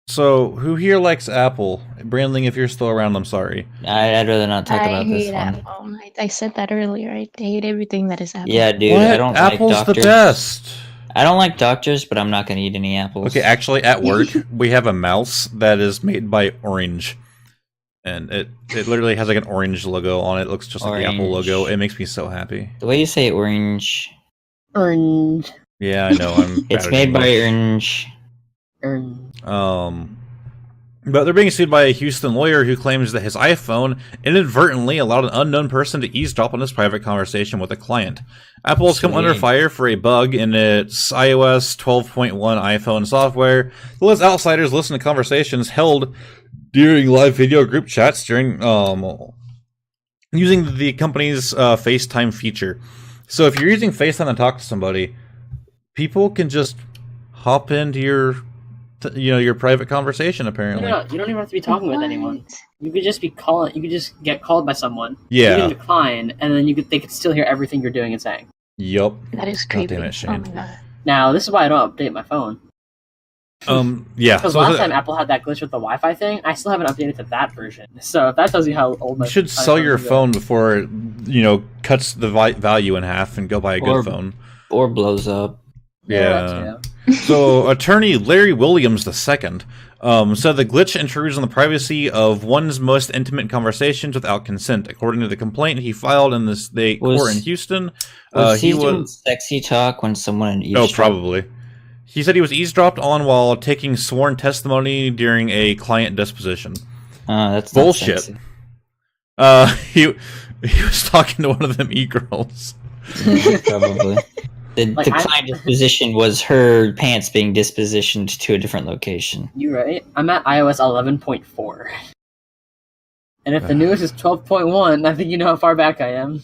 So, who here likes Apple? Brandling, if you're still around, I'm sorry.
I'd rather not talk
I
about this
hate
one.
Apple. I said that earlier. I hate everything that is Apple.
Yeah, dude,
What?
I don't
Apple's
like
the
doctors.
best.
I don't like doctors, but I'm not going to eat any apples.
Okay, actually, at work, we have a mouse that is made by Orange. And it literally has like an orange logo on it. It looks just like the Apple
Orange.
logo. It makes me so happy.
The way you say orange,
Orange.
Yeah, I know. I'm bad
it's
at
made by
English.
orange.
But they're being sued by a Houston lawyer who claims that his iPhone inadvertently allowed an unknown person to eavesdrop on his private conversation with a client. Apple has come under
Sweet.
fire for a bug in its iOS 12.1 iPhone software that lets outsiders listen to conversations held during live video group chats during using the company's FaceTime feature. So if you're using FaceTime to talk to somebody, people can just hop into your your private conversation apparently.
No, you don't even have to be talking with anyone. You could just be calling. You could just get called by someone.
Yeah.
You can decline, and then they could still hear everything you're doing and saying.
Yup.
That is
God
creepy.
damn it,
Oh
Shane.
my god.
Now, this is why I don't update my phone.
Yeah.
Because
So
last time Apple had that glitch with the Wi-Fi thing, I still haven't updated to that version. So if that tells you how old my
you should sell your
iPhone is.
phone before it, cuts the value in half and go buy a good
Or-
phone.
Or blows up.
Yeah. So, attorney Larry Williams II said the glitch intrudes on the privacy of one's most intimate conversations without consent. According to the complaint he filed in the state court in Houston,
Was he
he
doing
was.
sexy talk when someone
Oh,
eavesdropped?
probably. He said he was eavesdropped on while taking sworn testimony during a client disposition.
That's not
Bullshit.
sexy.
He was talking to one of them e-girls.
Probably. The client disposition was her pants being dispositioned to a different location.
You right? I'm at iOS 11.4. And if the newest is 12.1, I think you know how far back I am.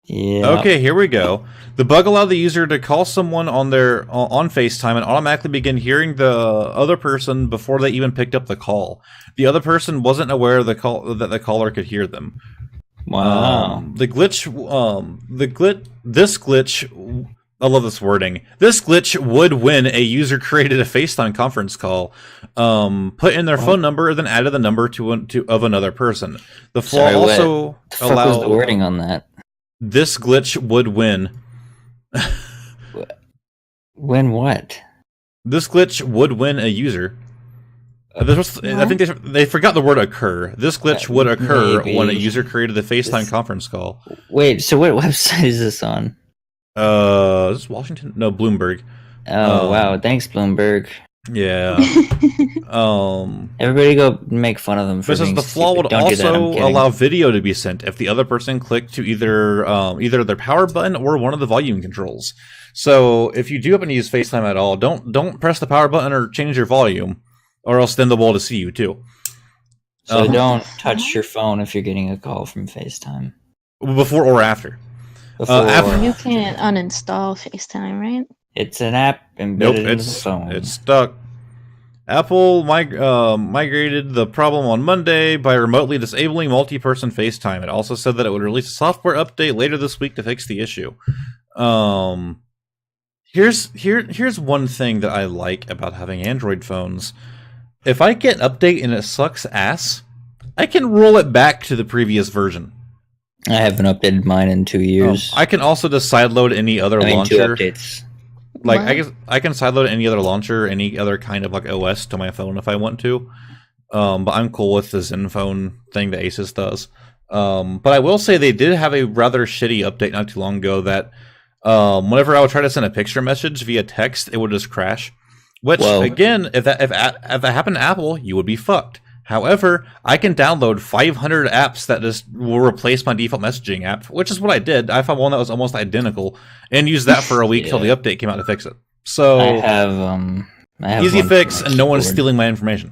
Yeah.
Okay, here we go. The bug allowed the user to call someone on FaceTime and automatically begin hearing the other person before they even picked up the call. The other person wasn't aware of that the caller could hear them.
Wow.
This glitch. I love this wording. This glitch would when a user created a FaceTime conference call, put in their phone number, then added the number of another person. The flaw
Sorry,
also
what the fuck was the wording on that?
This glitch would win.
When what?
This glitch would win a user. I think they forgot the word occur. This glitch would occur when a user created the FaceTime conference call.
Wait, so what website is this on?
Is this Washington? No, Bloomberg.
Oh wow, thanks Bloomberg.
Yeah.
Everybody go make fun of them for
This is
being
the flaw
stupid.
would
Don't do that, I'm
also
kidding.
allow video to be sent if the other person clicked to either their power button or one of the volume controls. So if you do happen to use FaceTime at all, don't press the power button or change your volume, or else then they'll be able to see you too.
So don't touch your phone if you're getting a call from FaceTime.
Before or after.
Before,
You can't uninstall FaceTime, right?
it's an app
Nope,
embedded in the phone.
it's stuck. Apple migrated the problem on Monday by remotely disabling multi-person FaceTime. It also said that it would release a software update later this week to fix the issue. Here's one thing that I like about having Android phones. If I get an update and it sucks ass, I can roll it back to the previous version.
I haven't updated mine in 2 years.
I can also just sideload any other
I mean,
launcher.
2 updates.
Like
What?
I can sideload any other launcher, any other kind of like OS to my phone if I want to. But I'm cool with the ZenFone thing that Asus does. But I will say they did have a rather shitty update not too long ago that whenever I would try to send a picture message via text, it would just crash. Which again, if that happened to Apple, you would be fucked. However, I can download 500 apps that just will replace my default messaging app, which is what I did. I found one that was almost identical and used that for a week till the update came out to fix it. So
I have
easy
one
fix,
for
and no one's
Discord.
stealing my information.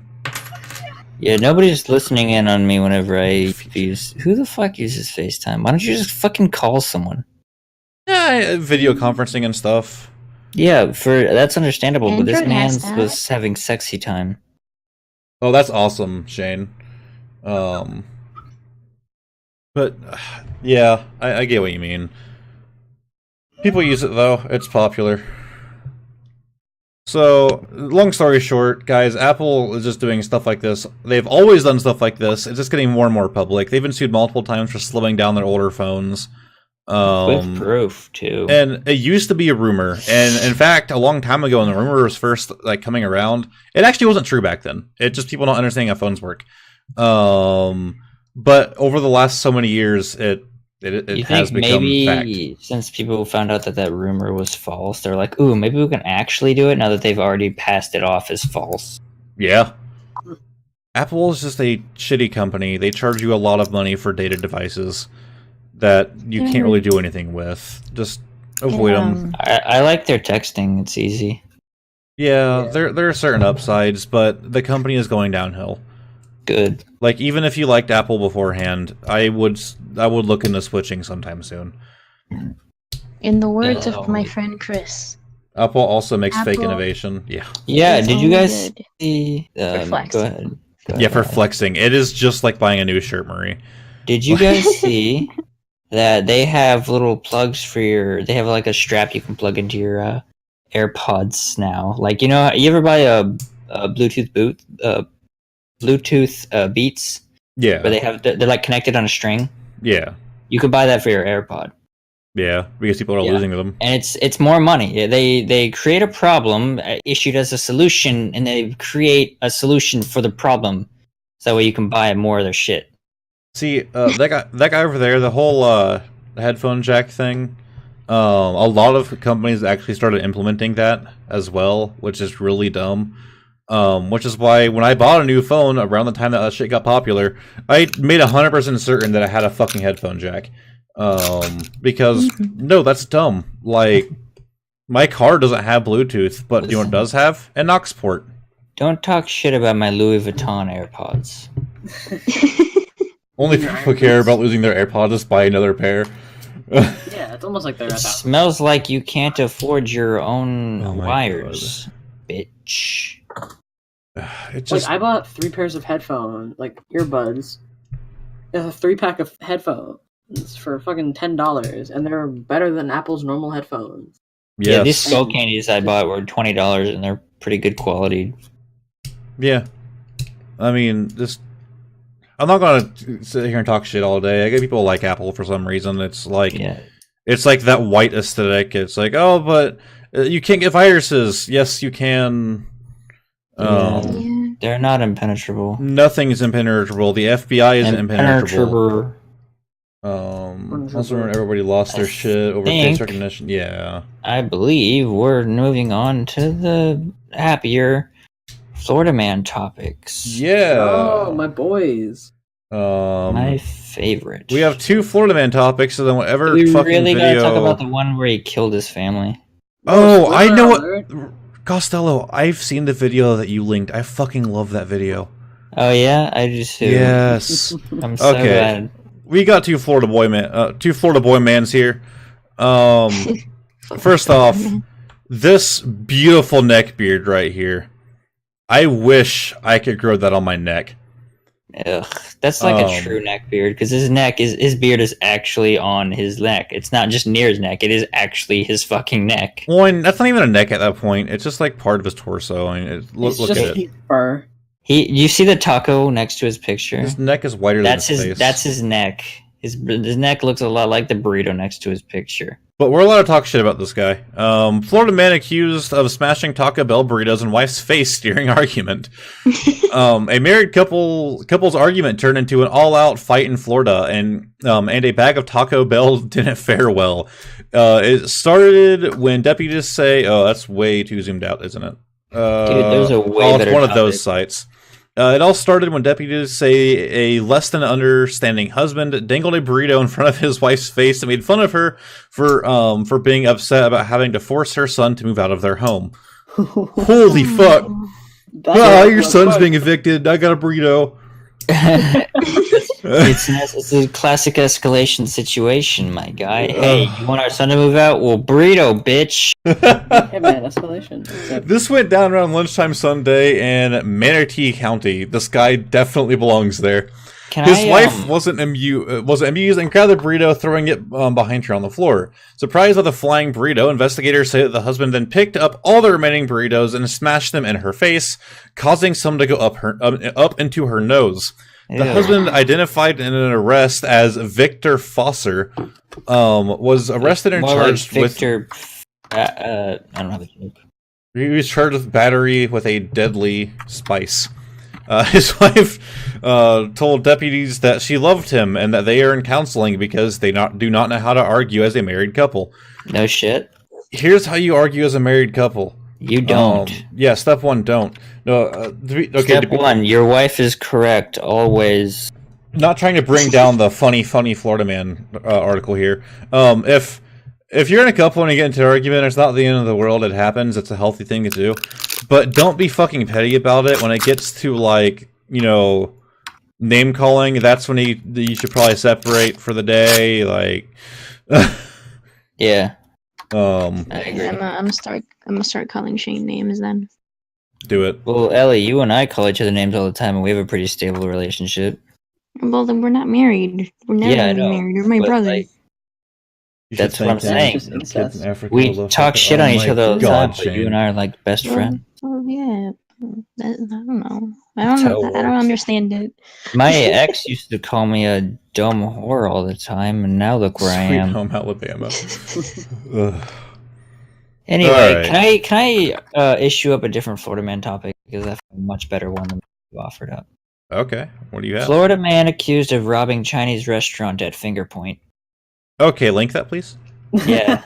Yeah, nobody's listening in on me whenever I use. Who the fuck uses FaceTime? Why don't you just fucking call someone?
Yeah, video conferencing and stuff.
Yeah, that's understandable, but this
Android has
man
that.
was having sexy time.
Oh, that's awesome, Shane. But yeah, I get what you mean. People use it though; it's popular. So, long story short, guys, Apple is just doing stuff like this. They've always done stuff like this. It's just getting more and more public. They've been sued multiple times for slowing down their older phones.
With proof, too.
And it used to be a rumor, and in fact, a long time ago, when the rumor was first like coming around, it actually wasn't true back then. It just people not understanding how phones work. But over the last so many years, it
You
has
think
become
maybe
fact.
since people found out that rumor was false, they're like, ooh, maybe we can actually do it now that they've already passed it off as false.
Yeah. Apple is just a shitty company. They charge you a lot of money for dated devices that you can't really do anything with. Just avoid them.
I like their texting. It's easy.
Yeah, there are certain upsides, but the company is going downhill.
Good.
Like, even if you liked Apple beforehand, I would look into switching sometime soon.
In the words of my friend Chris.
Apple also makes fake
Apple-
innovation. Yeah.
Yeah,
It's
did you
only
guys
good
see...
for flex.
Go ahead.
Yeah, for flexing. It is just like buying a new shirt, Murray.
Did you guys see that they have little plugs for your... They have like a strap you can plug into your AirPods now. Like, you know, you ever buy a Bluetooth Beats?
Yeah.
Where they're like connected on a string?
Yeah.
You could buy that for your AirPod.
Yeah, because people are
Yeah.
losing them.
And it's more money. They create a problem issued as a solution, and they create a solution for the problem, so that way you can buy more of their shit.
See, that guy over there, the whole headphone jack thing. A lot of companies actually started implementing that as well, which is really dumb. Which is why when I bought a new phone around the time that shit got popular, I made 100% certain that I had a fucking headphone jack. Because no, that's dumb. Like, my car doesn't have Bluetooth, but you know what it does have? An aux port.
Don't talk shit about my Louis Vuitton AirPods.
Only people care about losing their AirPods, just buy another pair.
Yeah, it's almost like they're
It
at that.
smells like you can't afford your own
Oh my
wires, bitch.
It just
Like I bought 3 pairs of headphones, like earbuds. It's a 3-pack of headphones for fucking $10, and they're better than Apple's normal headphones.
Yeah, these
yes.
skull candies I bought were $20, and they're pretty good quality.
Yeah. I mean, just I'm not gonna sit here and talk shit all day. I get people like Apple for some reason. It's like
Yeah,
it's like that white aesthetic. It's like, oh, but you can't get viruses. Yes, you can.
Yeah.
they're not impenetrable.
Nothing is impenetrable. The FBI is impenetrable.
Impenetrable.
Also, when everybody lost their
I
shit over
think-
face recognition. Yeah.
I believe we're moving on to the happier Florida Man topics.
Yeah.
Oh, my boys.
My favorite.
We have 2 Florida Man topics, so then whatever
Do we
fucking
really
video.
gotta talk about the one where he killed his family?
Oh, I know what.
Alert.
Costello, I've seen the video that you linked. I fucking love that video.
Oh yeah, I just do.
Yes.
I'm so
Okay.
glad.
We got 2 Florida boy mans here. First off, this beautiful neck beard right here. I wish I could grow that on my neck.
Ugh, that's like a true neck beard because his beard is actually on his neck. It's not just near his neck; it is actually his fucking neck.
Well, and that's not even a neck at that point. It's just like part of his torso. I mean, look
It's just
at it.
fur.
You see the taco next to his picture?
His neck is whiter
That's
than his
his.
face.
That's his neck. His neck looks a lot like the burrito next to his picture.
But we're allowed to talk shit about this guy. Florida man accused of smashing Taco Bell burritos in wife's face during argument. A married couple's argument turned into an all-out fight in Florida, and a bag of Taco Bell didn't fare well. It started when deputies say, "Oh, that's way too zoomed out, isn't it?"
Dude, there's a way
it's
better
one of those
topic.
sites. It all started when deputies say a less than understanding husband dangled a burrito in front of his wife's face and made fun of her for being upset about having to force her son to move out of their home. Holy fuck! Your son's being evicted. I got a burrito.
It's a classic escalation situation, my guy. Hey, you want our son to move out? Well, burrito, bitch.
Hey man, escalation. Except
This went down around lunchtime Sunday in Manatee County. This guy definitely belongs there.
Can
His
I,
wife wasn't amused and grabbed the burrito, throwing it behind her on the floor. Surprised by the flying burrito, investigators say that the husband then picked up all the remaining burritos and smashed them in her face, causing some to go up into her nose. The
Ew.
husband, identified in an arrest as Victor Fosser, was arrested and
More like
charged with.
Victor. I don't have a joke.
He was charged with battery with a deadly spice. His wife told deputies that she loved him and that they are in counseling because they do not know how to argue as a married couple.
No shit.
Here's how you argue as a married couple.
You don't.
Yeah, step 1, don't. No, okay.
Step 1, your wife is correct always.
Not trying to bring down the funny Florida man article here. If you're in a couple and you get into an argument, it's not the end of the world. It happens. It's a healthy thing to do. But don't be fucking petty about it. When it gets to, like, name calling, that's when you should probably separate for the day. Like,
Yeah,
um,
I agree.
I'm gonna start calling Shane names then.
do it.
Well, Ellie, you and I call each other names all the time, and we have a pretty stable relationship.
Well, then we're not married. We're never
Yeah, I
gonna be
know,
married. You're my
but,
brother.
like,
You should
That's what I'm
thank
saying.
the kids in Africa
we
love
talk
fucking-
shit
oh
on each
my
other all the
God,
time, but you
Shane.
and I are like best friends.
Oh yeah. I don't know. I
That's how it
don't
works.
understand it.
My ex used to call me a dumb whore all the time, and now look where I
Sweet
am.
Home Alabama. Ugh.
Anyway,
Alright.
can I issue up a different Florida man topic because I have a much better one than you offered up.
Okay, what do you have?
Florida man accused of robbing Chinese restaurant at Finger Point.
Okay, link that, please.
Yeah.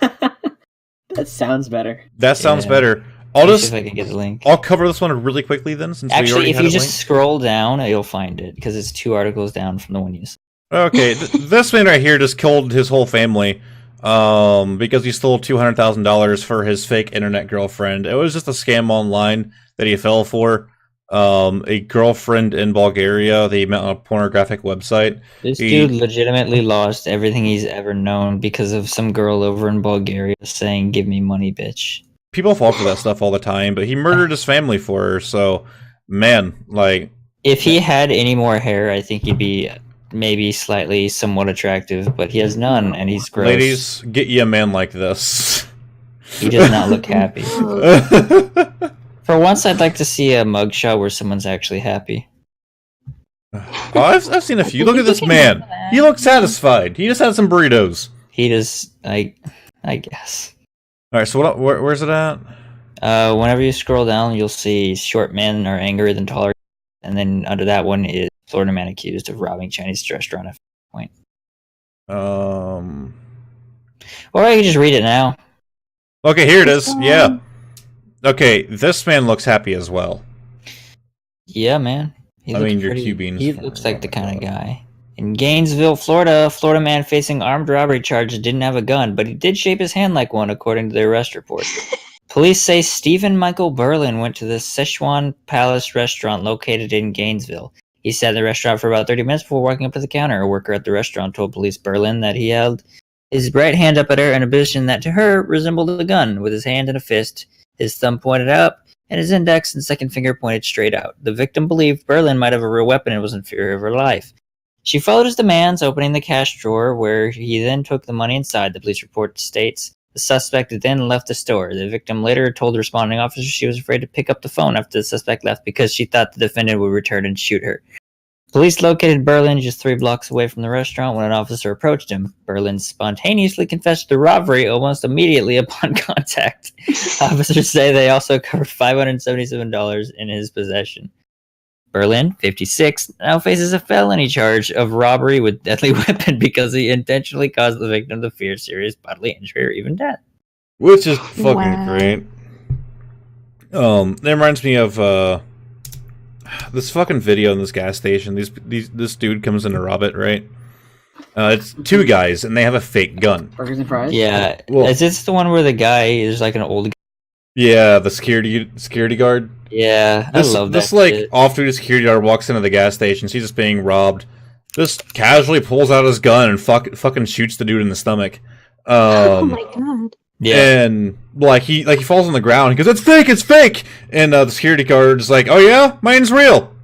That sounds better.
That sounds
Yeah.
better. I'll
Let me see
just
if I can get the link.
I'll cover this one really quickly then, since we
Actually,
already
if
had
you
a
just
link.
scroll down, you'll find it because it's 2 articles down from the one you said.
Okay, this man right here just killed his whole family because he stole $200,000 for his fake internet girlfriend. It was just a scam online that he fell for. A girlfriend in Bulgaria. They met on a pornographic website.
This dude legitimately lost everything he's ever known because of some girl over in Bulgaria saying, "Give me money, bitch."
People fall for that stuff all the time, but he murdered his family for her. So, man, like,
if he had any more hair, I think he'd be maybe slightly somewhat attractive, but he has none, and he's gross.
Ladies, get you a man like this.
He does not look happy. For once, I'd like to see a mugshot where someone's actually happy.
Oh, I've seen a few. Look at this man. He looks satisfied. He just had some burritos.
He does, I guess.
All right, so where's it at?
Whenever you scroll down, you'll see short men are angrier than taller, and then under that one is Florida man accused of robbing Chinese restaurant at point. Or I can just read it now.
Okay, here it is. Yeah. Okay, this man looks happy as well.
Yeah, man.
I mean, your Cubans.
He looks like the kind of guy. In Gainesville, Florida, a Florida man facing armed robbery charges didn't have a gun, but he did shape his hand like one, according to the arrest report. Police say Stephen Michael Berlin went to the Szechuan Palace restaurant located in Gainesville. He sat in the restaurant for about 30 minutes before walking up to the counter. A worker at the restaurant told police Berlin that he held his right hand up at her in a position that to her resembled a gun, with his hand in a fist, his thumb pointed up, and his index and second finger pointed straight out. The victim believed Berlin might have a real weapon and was in fear of her life. She followed his demands, opening the cash drawer, where he then took the money inside, the police report states. The suspect then left the store. The victim later told the responding officer she was afraid to pick up the phone after the suspect left because she thought the defendant would return and shoot her. Police located Berlin just 3 blocks away from the restaurant when an officer approached him. Berlin spontaneously confessed to robbery almost immediately upon contact. Officers say they also covered $577 in his possession. Berlin, 56, now faces a felony charge of robbery with deadly weapon because he intentionally caused the victim to fear serious bodily injury or even death.
Which is fucking great. That reminds me of this fucking video in this gas station. This dude comes in to rob it, right? It's 2 guys, and they have a fake gun.
Burgers and fries?
Yeah.
Well,
is this the one where the guy is like an old guy?
Yeah, the security guard.
Yeah, I love that.
This like off-duty security guard walks into the gas station. He's just being robbed. Just casually pulls out his gun and fucking shoots the dude in the stomach.
Oh my god.
Yeah. And like he falls on the ground. He goes, it's fake. And the security guard is like, oh yeah, mine's real.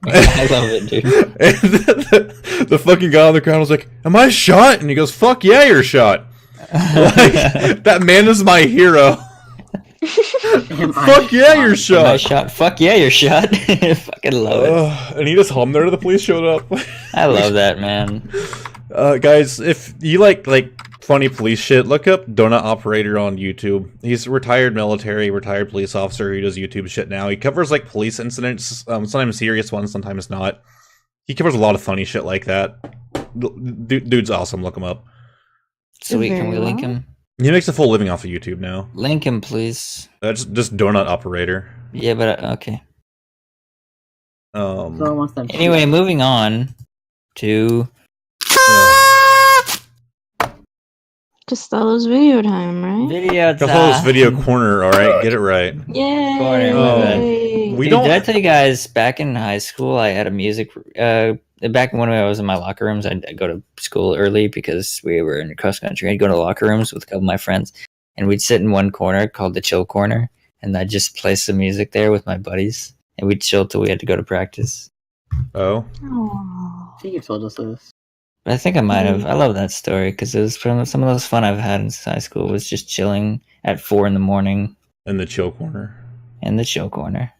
I love it, dude.
And the fucking guy on the ground was like, am I shot? And he goes, fuck yeah, you're shot. Like, that man is my hero. Fuck yeah, you're shot.
Nice shot. Fuck yeah, you're shot. Fucking love it.
And he just hummed there. The police showed up.
I love that, man.
Guys, if you like funny police shit, look up Donut Operator on YouTube. He's a retired military, retired police officer who does YouTube shit now. He covers like police incidents, sometimes serious ones, sometimes not. He covers a lot of funny shit like that. Dude's awesome. Look him up.
Sweet, can we link him?
He makes a full living off of YouTube now.
Link him, please.
Just Donut Operator.
Yeah, but okay.
Anyway,
moving on to
Just Stella's video time, right?
video time.
Just video corner. All right, get it right.
Yay!
Corner,
we
Dude,
don't.
Did I tell you guys back in high school I had a music? Back when I was in my locker rooms, I'd go to school early because we were in cross country. I'd go to locker rooms with a couple of my friends, and we'd sit in one corner called the chill corner, and I'd just play some music there with my buddies, and we'd chill till we had to go to practice.
Oh.
Aww.
I think you told us this.
But I think I might have. I love that story because it was from some of those fun I've had in high school. Was just chilling at 4 a.m.
In the chill corner.
In the chill corner.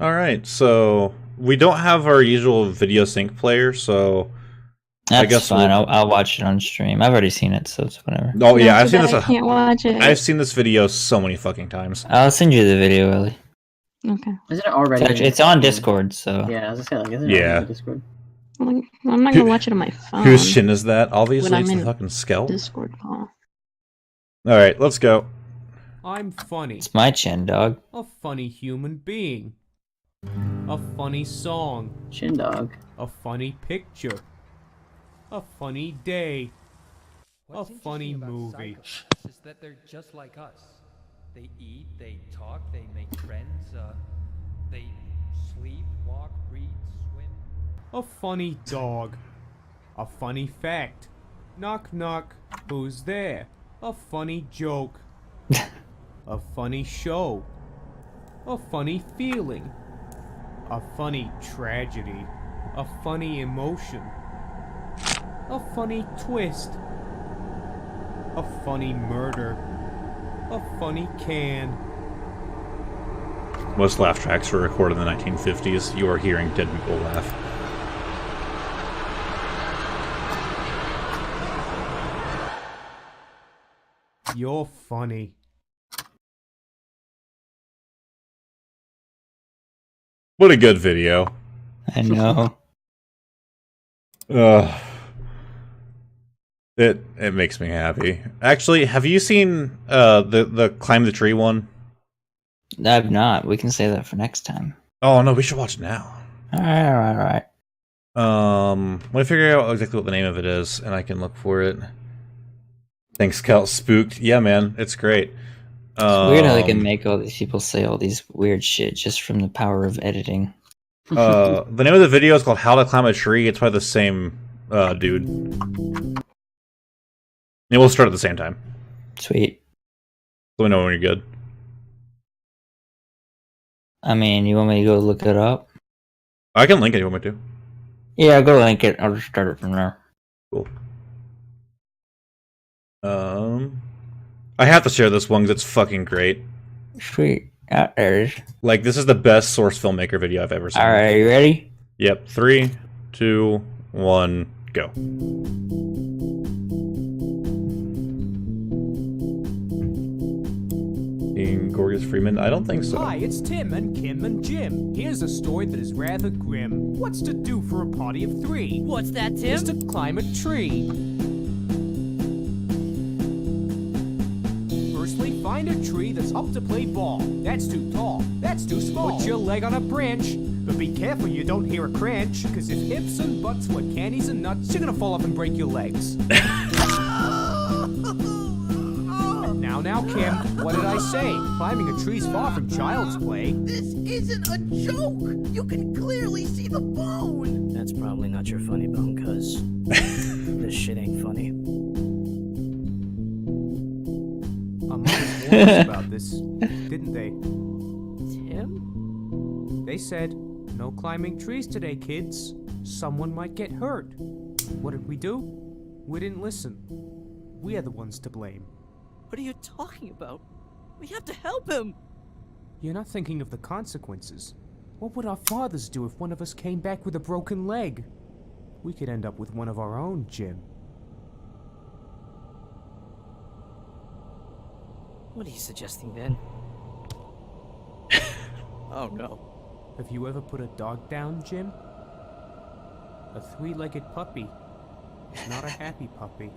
All right, so we don't have our usual video sync player, so
That's
I guess
fine. I'll watch it on stream. I've already seen it, so it's whatever.
Oh yeah, I've seen this.
I can't watch it.
I've seen this video so many fucking times.
I'll send you the video, Ellie.
Okay.
Isn't it already?
It's on Discord, so
Yeah, I was gonna say, isn't it
Yeah.
already on Discord?
I'm not gonna watch it on my phone.
Whose shin is that? Obviously,
When
it's
I'm
the
in
fucking Skell.
Discord call.
All right, let's go.
I'm funny.
it's my chin, dog.
A funny human being. A funny song.
Shin dog.
A funny picture. A funny day. A funny movie.
Is that they're just like us. They eat, they talk, they make friends, they sleep, walk, read, swim.
A funny dog. A funny fact. Knock knock, who's there? A funny joke. A funny show. A funny feeling. A funny tragedy. A funny emotion. A funny twist. A funny murder. A funny can.
Most laugh tracks were recorded in the 1950s. You are hearing dead people laugh.
You're funny.
What a good video.
I know.
Ugh. It makes me happy. Actually, have you seen the Climb the Tree one?
I've not. We can save that for next time.
Oh no, we should watch it now.
Alright.
Let me figure out exactly what the name of it is, and I can look for it. Thanks, Cal. Spooked. Yeah, man, it's great.
It's weird how they can make all these people say all these weird shit just from the power of editing.
The name of the video is called How to Climb a Tree. It's by the same dude. It will start at the same time.
Sweet.
Let me know when you're good.
I mean, you want me to go look it up?
I can link it if you want me to.
Yeah, go link it. I'll just start it from there.
Cool. I have to share this one because it's fucking great.
Sweet. There it is.
Like, this is the best source filmmaker video I've ever seen.
Alright, you ready?
Yep. 3, 2, 1, go. Gorgeous Freeman? I don't think so.
Hi, it's Tim and Kim and Jim. Here's a story that is rather grim. What's to do for a party of 3?
What's that, Tim?
Is to climb a tree. Firstly, find a tree that's up to play ball. That's too tall. That's too small. Put your leg on a branch. But be careful you don't hear a crunch. Cause if hips and butts were candies and nuts, you're gonna fall off and break your legs. Now, Kim, what did I say? Climbing a tree's far from child's play.
This isn't a joke! You can clearly see the bone!
That's probably not your funny bone, cuz this shit ain't funny.
Our mothers warned us about this, didn't they?
Tim?
They said, no climbing trees today, kids. Someone might get hurt. What did we do? We didn't listen. We are the ones to blame.
What are you talking about? We have to help him!
You're not thinking of the consequences. What would our fathers do if one of us came back with a broken leg? We could end up with one of our own, Jim.
What are you suggesting, Ben?
Oh no.
Have you ever put a dog down, Jim? A 3-legged puppy. Not a happy puppy.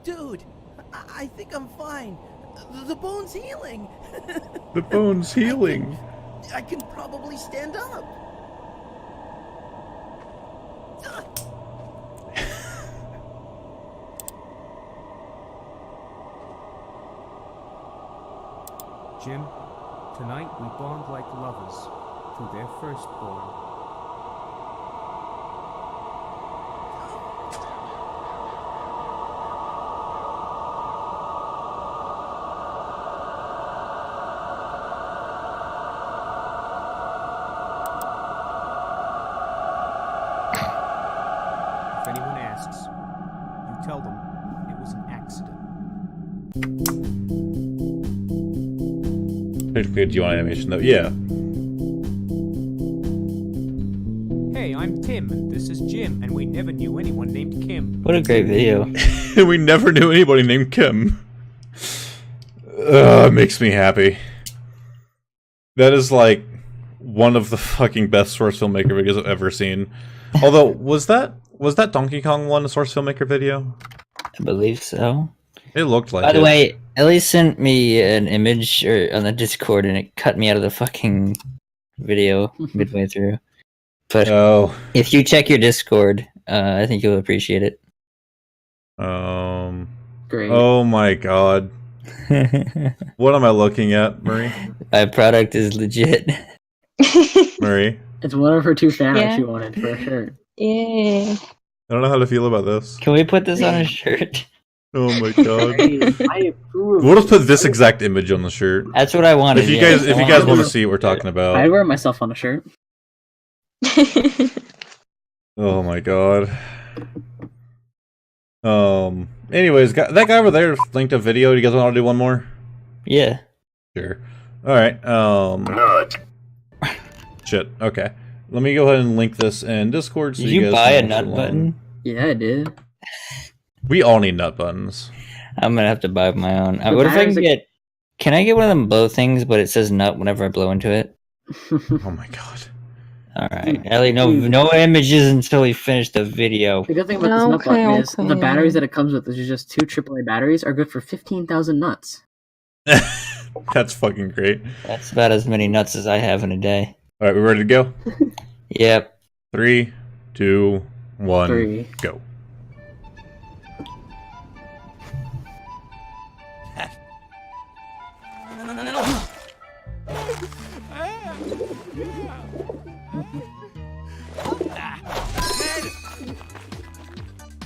Dude, I think I'm fine. The bone's healing.
The bone's healing.
I can probably stand up.
Jim, tonight we bond like lovers through their firstborn. If anyone asks, you tell them it was an accident.
Do you want animation though? Yeah.
Hey, I'm Tim, and this is Jim, and we never knew anyone named Kim.
What a great video.
We never knew anybody named Kim. It makes me happy. That is like one of the fucking best source filmmaker videos I've ever seen. Although, was that Donkey Kong one a source filmmaker video?
I believe so.
It looked like
By the
it.
way, Ellie sent me an image on the Discord and it cut me out of the fucking video midway through. But if you check your Discord, I think you'll appreciate it.
Great.
Oh my god. What am I looking at, Marie?
My product is legit.
Marie?
It's one of her 2 fan
Yeah.
arts she wanted for a shirt.
Yeah.
I don't know how to feel about this.
Can we put this on a shirt?
Oh my god.
I approve.
We'll just put this exact image on the shirt.
That's what I wanted.
If you
yes.
guys
I
want
wanted-
to see what we're talking
I'd
about.
wear myself on a shirt.
Oh my god. Anyways, that guy over there linked a video. Do you guys want to do one more?
Yeah.
Sure. Alright, shit, okay. Let me go ahead and link this in Discord so
Did
you
you
guys
buy a
can watch
nut
along.
button?
Yeah, I did.
We all need nut buttons.
I'm gonna have to buy my own.
The
What if I
batteries
can
are-
get? Can I get one of them blow things, but it says nut whenever I blow into it?
Oh my god.
All right, Ellie. No images until we finish the video.
The good thing about this nut
Okay,
button is the
okay.
batteries that it comes with, which is just 2 AAA batteries, are good for 15,000 nuts.
That's fucking great.
That's about as many nuts as I have in a day.
Alright, we ready to go?
Yep.
3, 2, 1,
3.
go.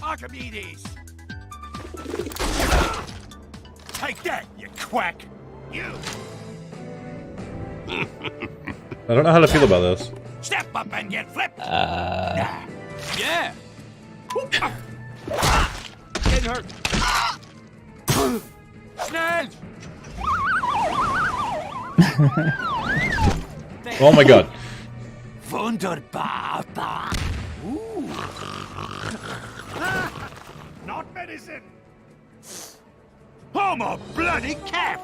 Archimedes! Take that, you quack! You!
I don't know how to feel about this.
Step up and get flipped!
Uh,
Yeah! Getting hurt! Schnell!
Oh my god.
Wunderbar! Ooh. Not medicine! I'm a bloody calf!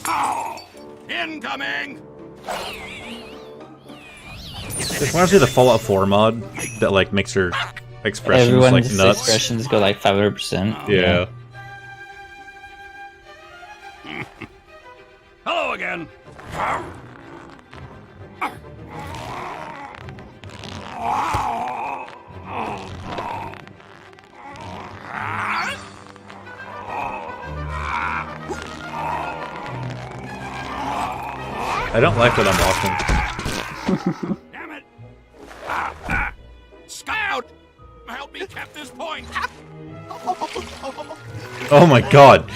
Oh, incoming!
This reminds me of the Fallout 4 mod that like makes her expressions
everyone's
like nuts.
expressions go like 500%.
Yeah.
Hello again!
I don't like what I'm watching.
Damn it! Scout! Help me cap this point!
Oh my god.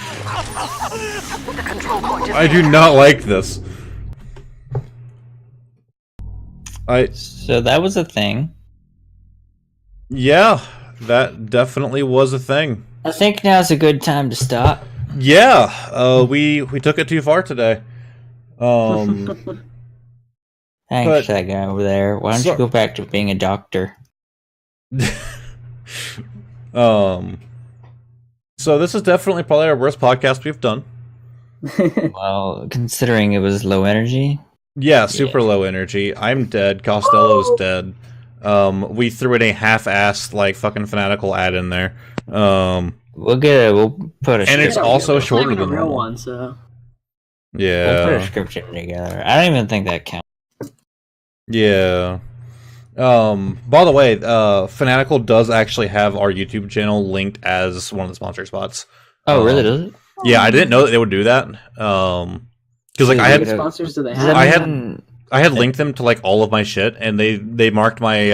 I do not like this.
So that was a thing.
Yeah, that definitely was a thing.
I think now's a good time to stop.
Yeah, we took it too far today.
Thanks,
But-
that guy over there. Why don't
So-
you go back to being a doctor?
So this is definitely probably our worst podcast we've done.
Well, considering it was low energy.
Yeah, super low energy. I'm dead. Costello's dead. We threw in a half-assed, like, fucking fanatical ad in there.
We'll put a
And it's
script-
also
It's not
shorter
even a
than
real
normal.
one, so.
We'll put a
Yeah.
script together. I don't even think that counts.
Yeah. By the way, Fanatical does actually have our YouTube channel linked as one of the sponsor spots.
Oh, really? Does it?
Yeah, I didn't know that they would do that. Because like
Dude,
I
How
had
many sponsors do they
Does that
have?
I had linked them to like all of my shit, and they marked my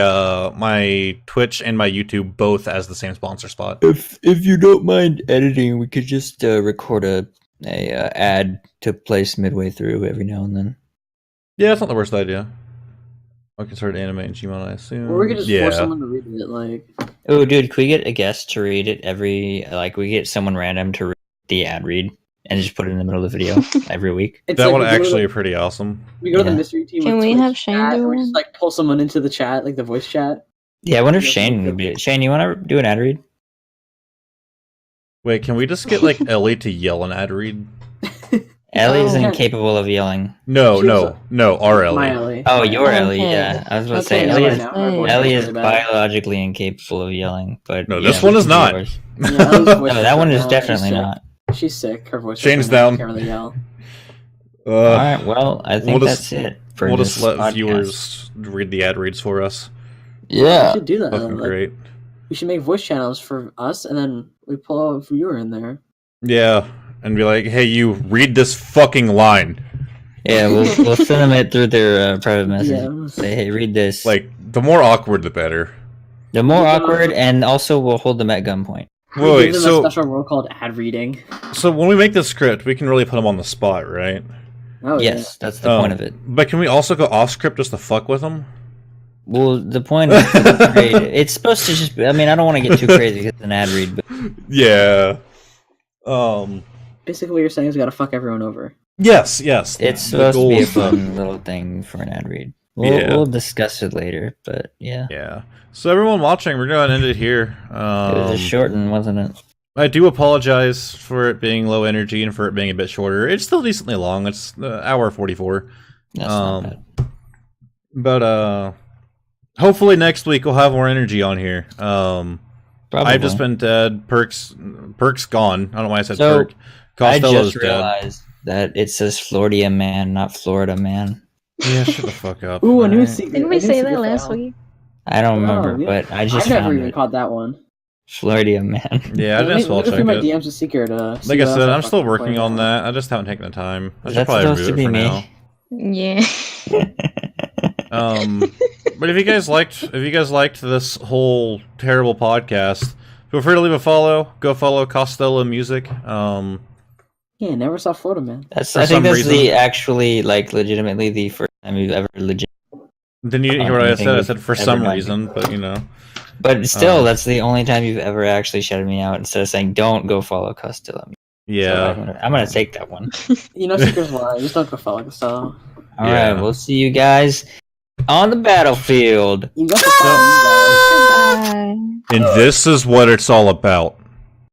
my Twitch and my YouTube both as the same sponsor spot.
If you don't mind editing, we could just record a ad to place midway through every now and then.
Yeah, that's not the worst idea. I can start animating Gmon, I assume.
Or we could just
yeah.
force someone to read it, like.
Oh, dude, could we get a guest to read it we get someone random to read the ad read and just put it in the middle of the video every week?
It's
That
like
would
we go to
actually
the-
be pretty awesome.
We go to the
Yeah.
mystery team.
Can
with
we
Twitch
have Shane
chat,
do
and we
one?
just like pull someone into the chat, like the voice chat.
Yeah, I wonder if
Yeah.
Shane would be. Shane, you want to do an ad read?
Wait, can we just get like Ellie to yell an ad read?
Ellie's
Oh.
incapable of yelling.
No,
She was
no, our Ellie.
My Ellie.
Oh, your
Okay.
Ellie, yeah. I was about to say,
Okay,
Ellie
right
is,
now, her voice
Ellie
is
is
really bad.
biologically incapable of yelling, but
No,
yeah,
this
we
one is
can do
not.
yours.
Yeah, Ellie's voice
No, that one
right
is
now.
definitely
She's sick.
not.
She's sick. Her voice.
Shane's
right now,
down.
She can't really yell.
All right, well, I think
We'll just-
that's it for
We'll
this
just let
podcast.
viewers read the ad reads for us.
We
Yeah.
should do that.
Fucking
Like,
great.
we should make voice channels for us, and then we pull a viewer in there.
Yeah, and be like, hey, you read this fucking line.
Yeah, we'll send them it through their private message.
Yeah.
Say, hey, read this.
Like, the more awkward, the better.
The more
Yeah.
awkward, and also we'll hold them at gunpoint.
We
Wait,
give them
so
a special role called ad reading.
so when we make the script, we can really put them on the spot, right?
Oh
Yes, that's the point of it.
But can we also go off script just to fuck with them?
Well, the point is, it's supposed to just. I mean, I don't want to get too crazy because it's an ad read, but
Yeah.
Basically, what you're saying is we gotta fuck everyone over.
Yes.
it's
The
supposed to be a
goals.
fun little thing for an ad read. We'll discuss it later, but yeah.
Yeah. So everyone watching, we're going to end it here.
It was a short one, wasn't it?
I do apologize for it being low energy and for it being a bit shorter. It's still decently long. It's hour 44.
That's not bad.
But hopefully next week we'll have more energy on here.
Probably.
I've just been dead. Perk's gone. I don't know why I said
So,
Perk.
I
Costello's
just
dead.
realized that it says Florida man, not Florida man.
Yeah, shut the fuck up.
Ooh, a new
Alright.
secret.
Didn't
a
we
new
say
secret
that last
file.
week?
I don't remember,
yeah.
but I just
I've never
found
even
it.
caught that one.
Florida man.
Yeah, I didn't spell
Look
check
through my
it.
DMs a secret.
Like I said, I'm still working on that. I just haven't taken the time. I
Is
should
that
probably
supposed
review
to
it
be
for
me?
now.
Yeah.
But if you guys liked this whole terrible podcast, feel free to leave a follow. Go follow Costello Music.
Yeah, never saw Florida Man.
I
For
think
some
that's
reason.
the actually legitimately the first time you've ever legit.
Then you hear what I said? I said for some reason, but you know.
But still, that's the only time you've ever actually shouted me out instead of saying don't go follow Costello.
Yeah.
So I'm gonna take that one.
You know, secret's lie. Just don't go follow Costello.
All
Yeah.
right, we'll see you guys on the battlefield.
You got the phone, you guys.
Goodbye.
And this is what it's all about.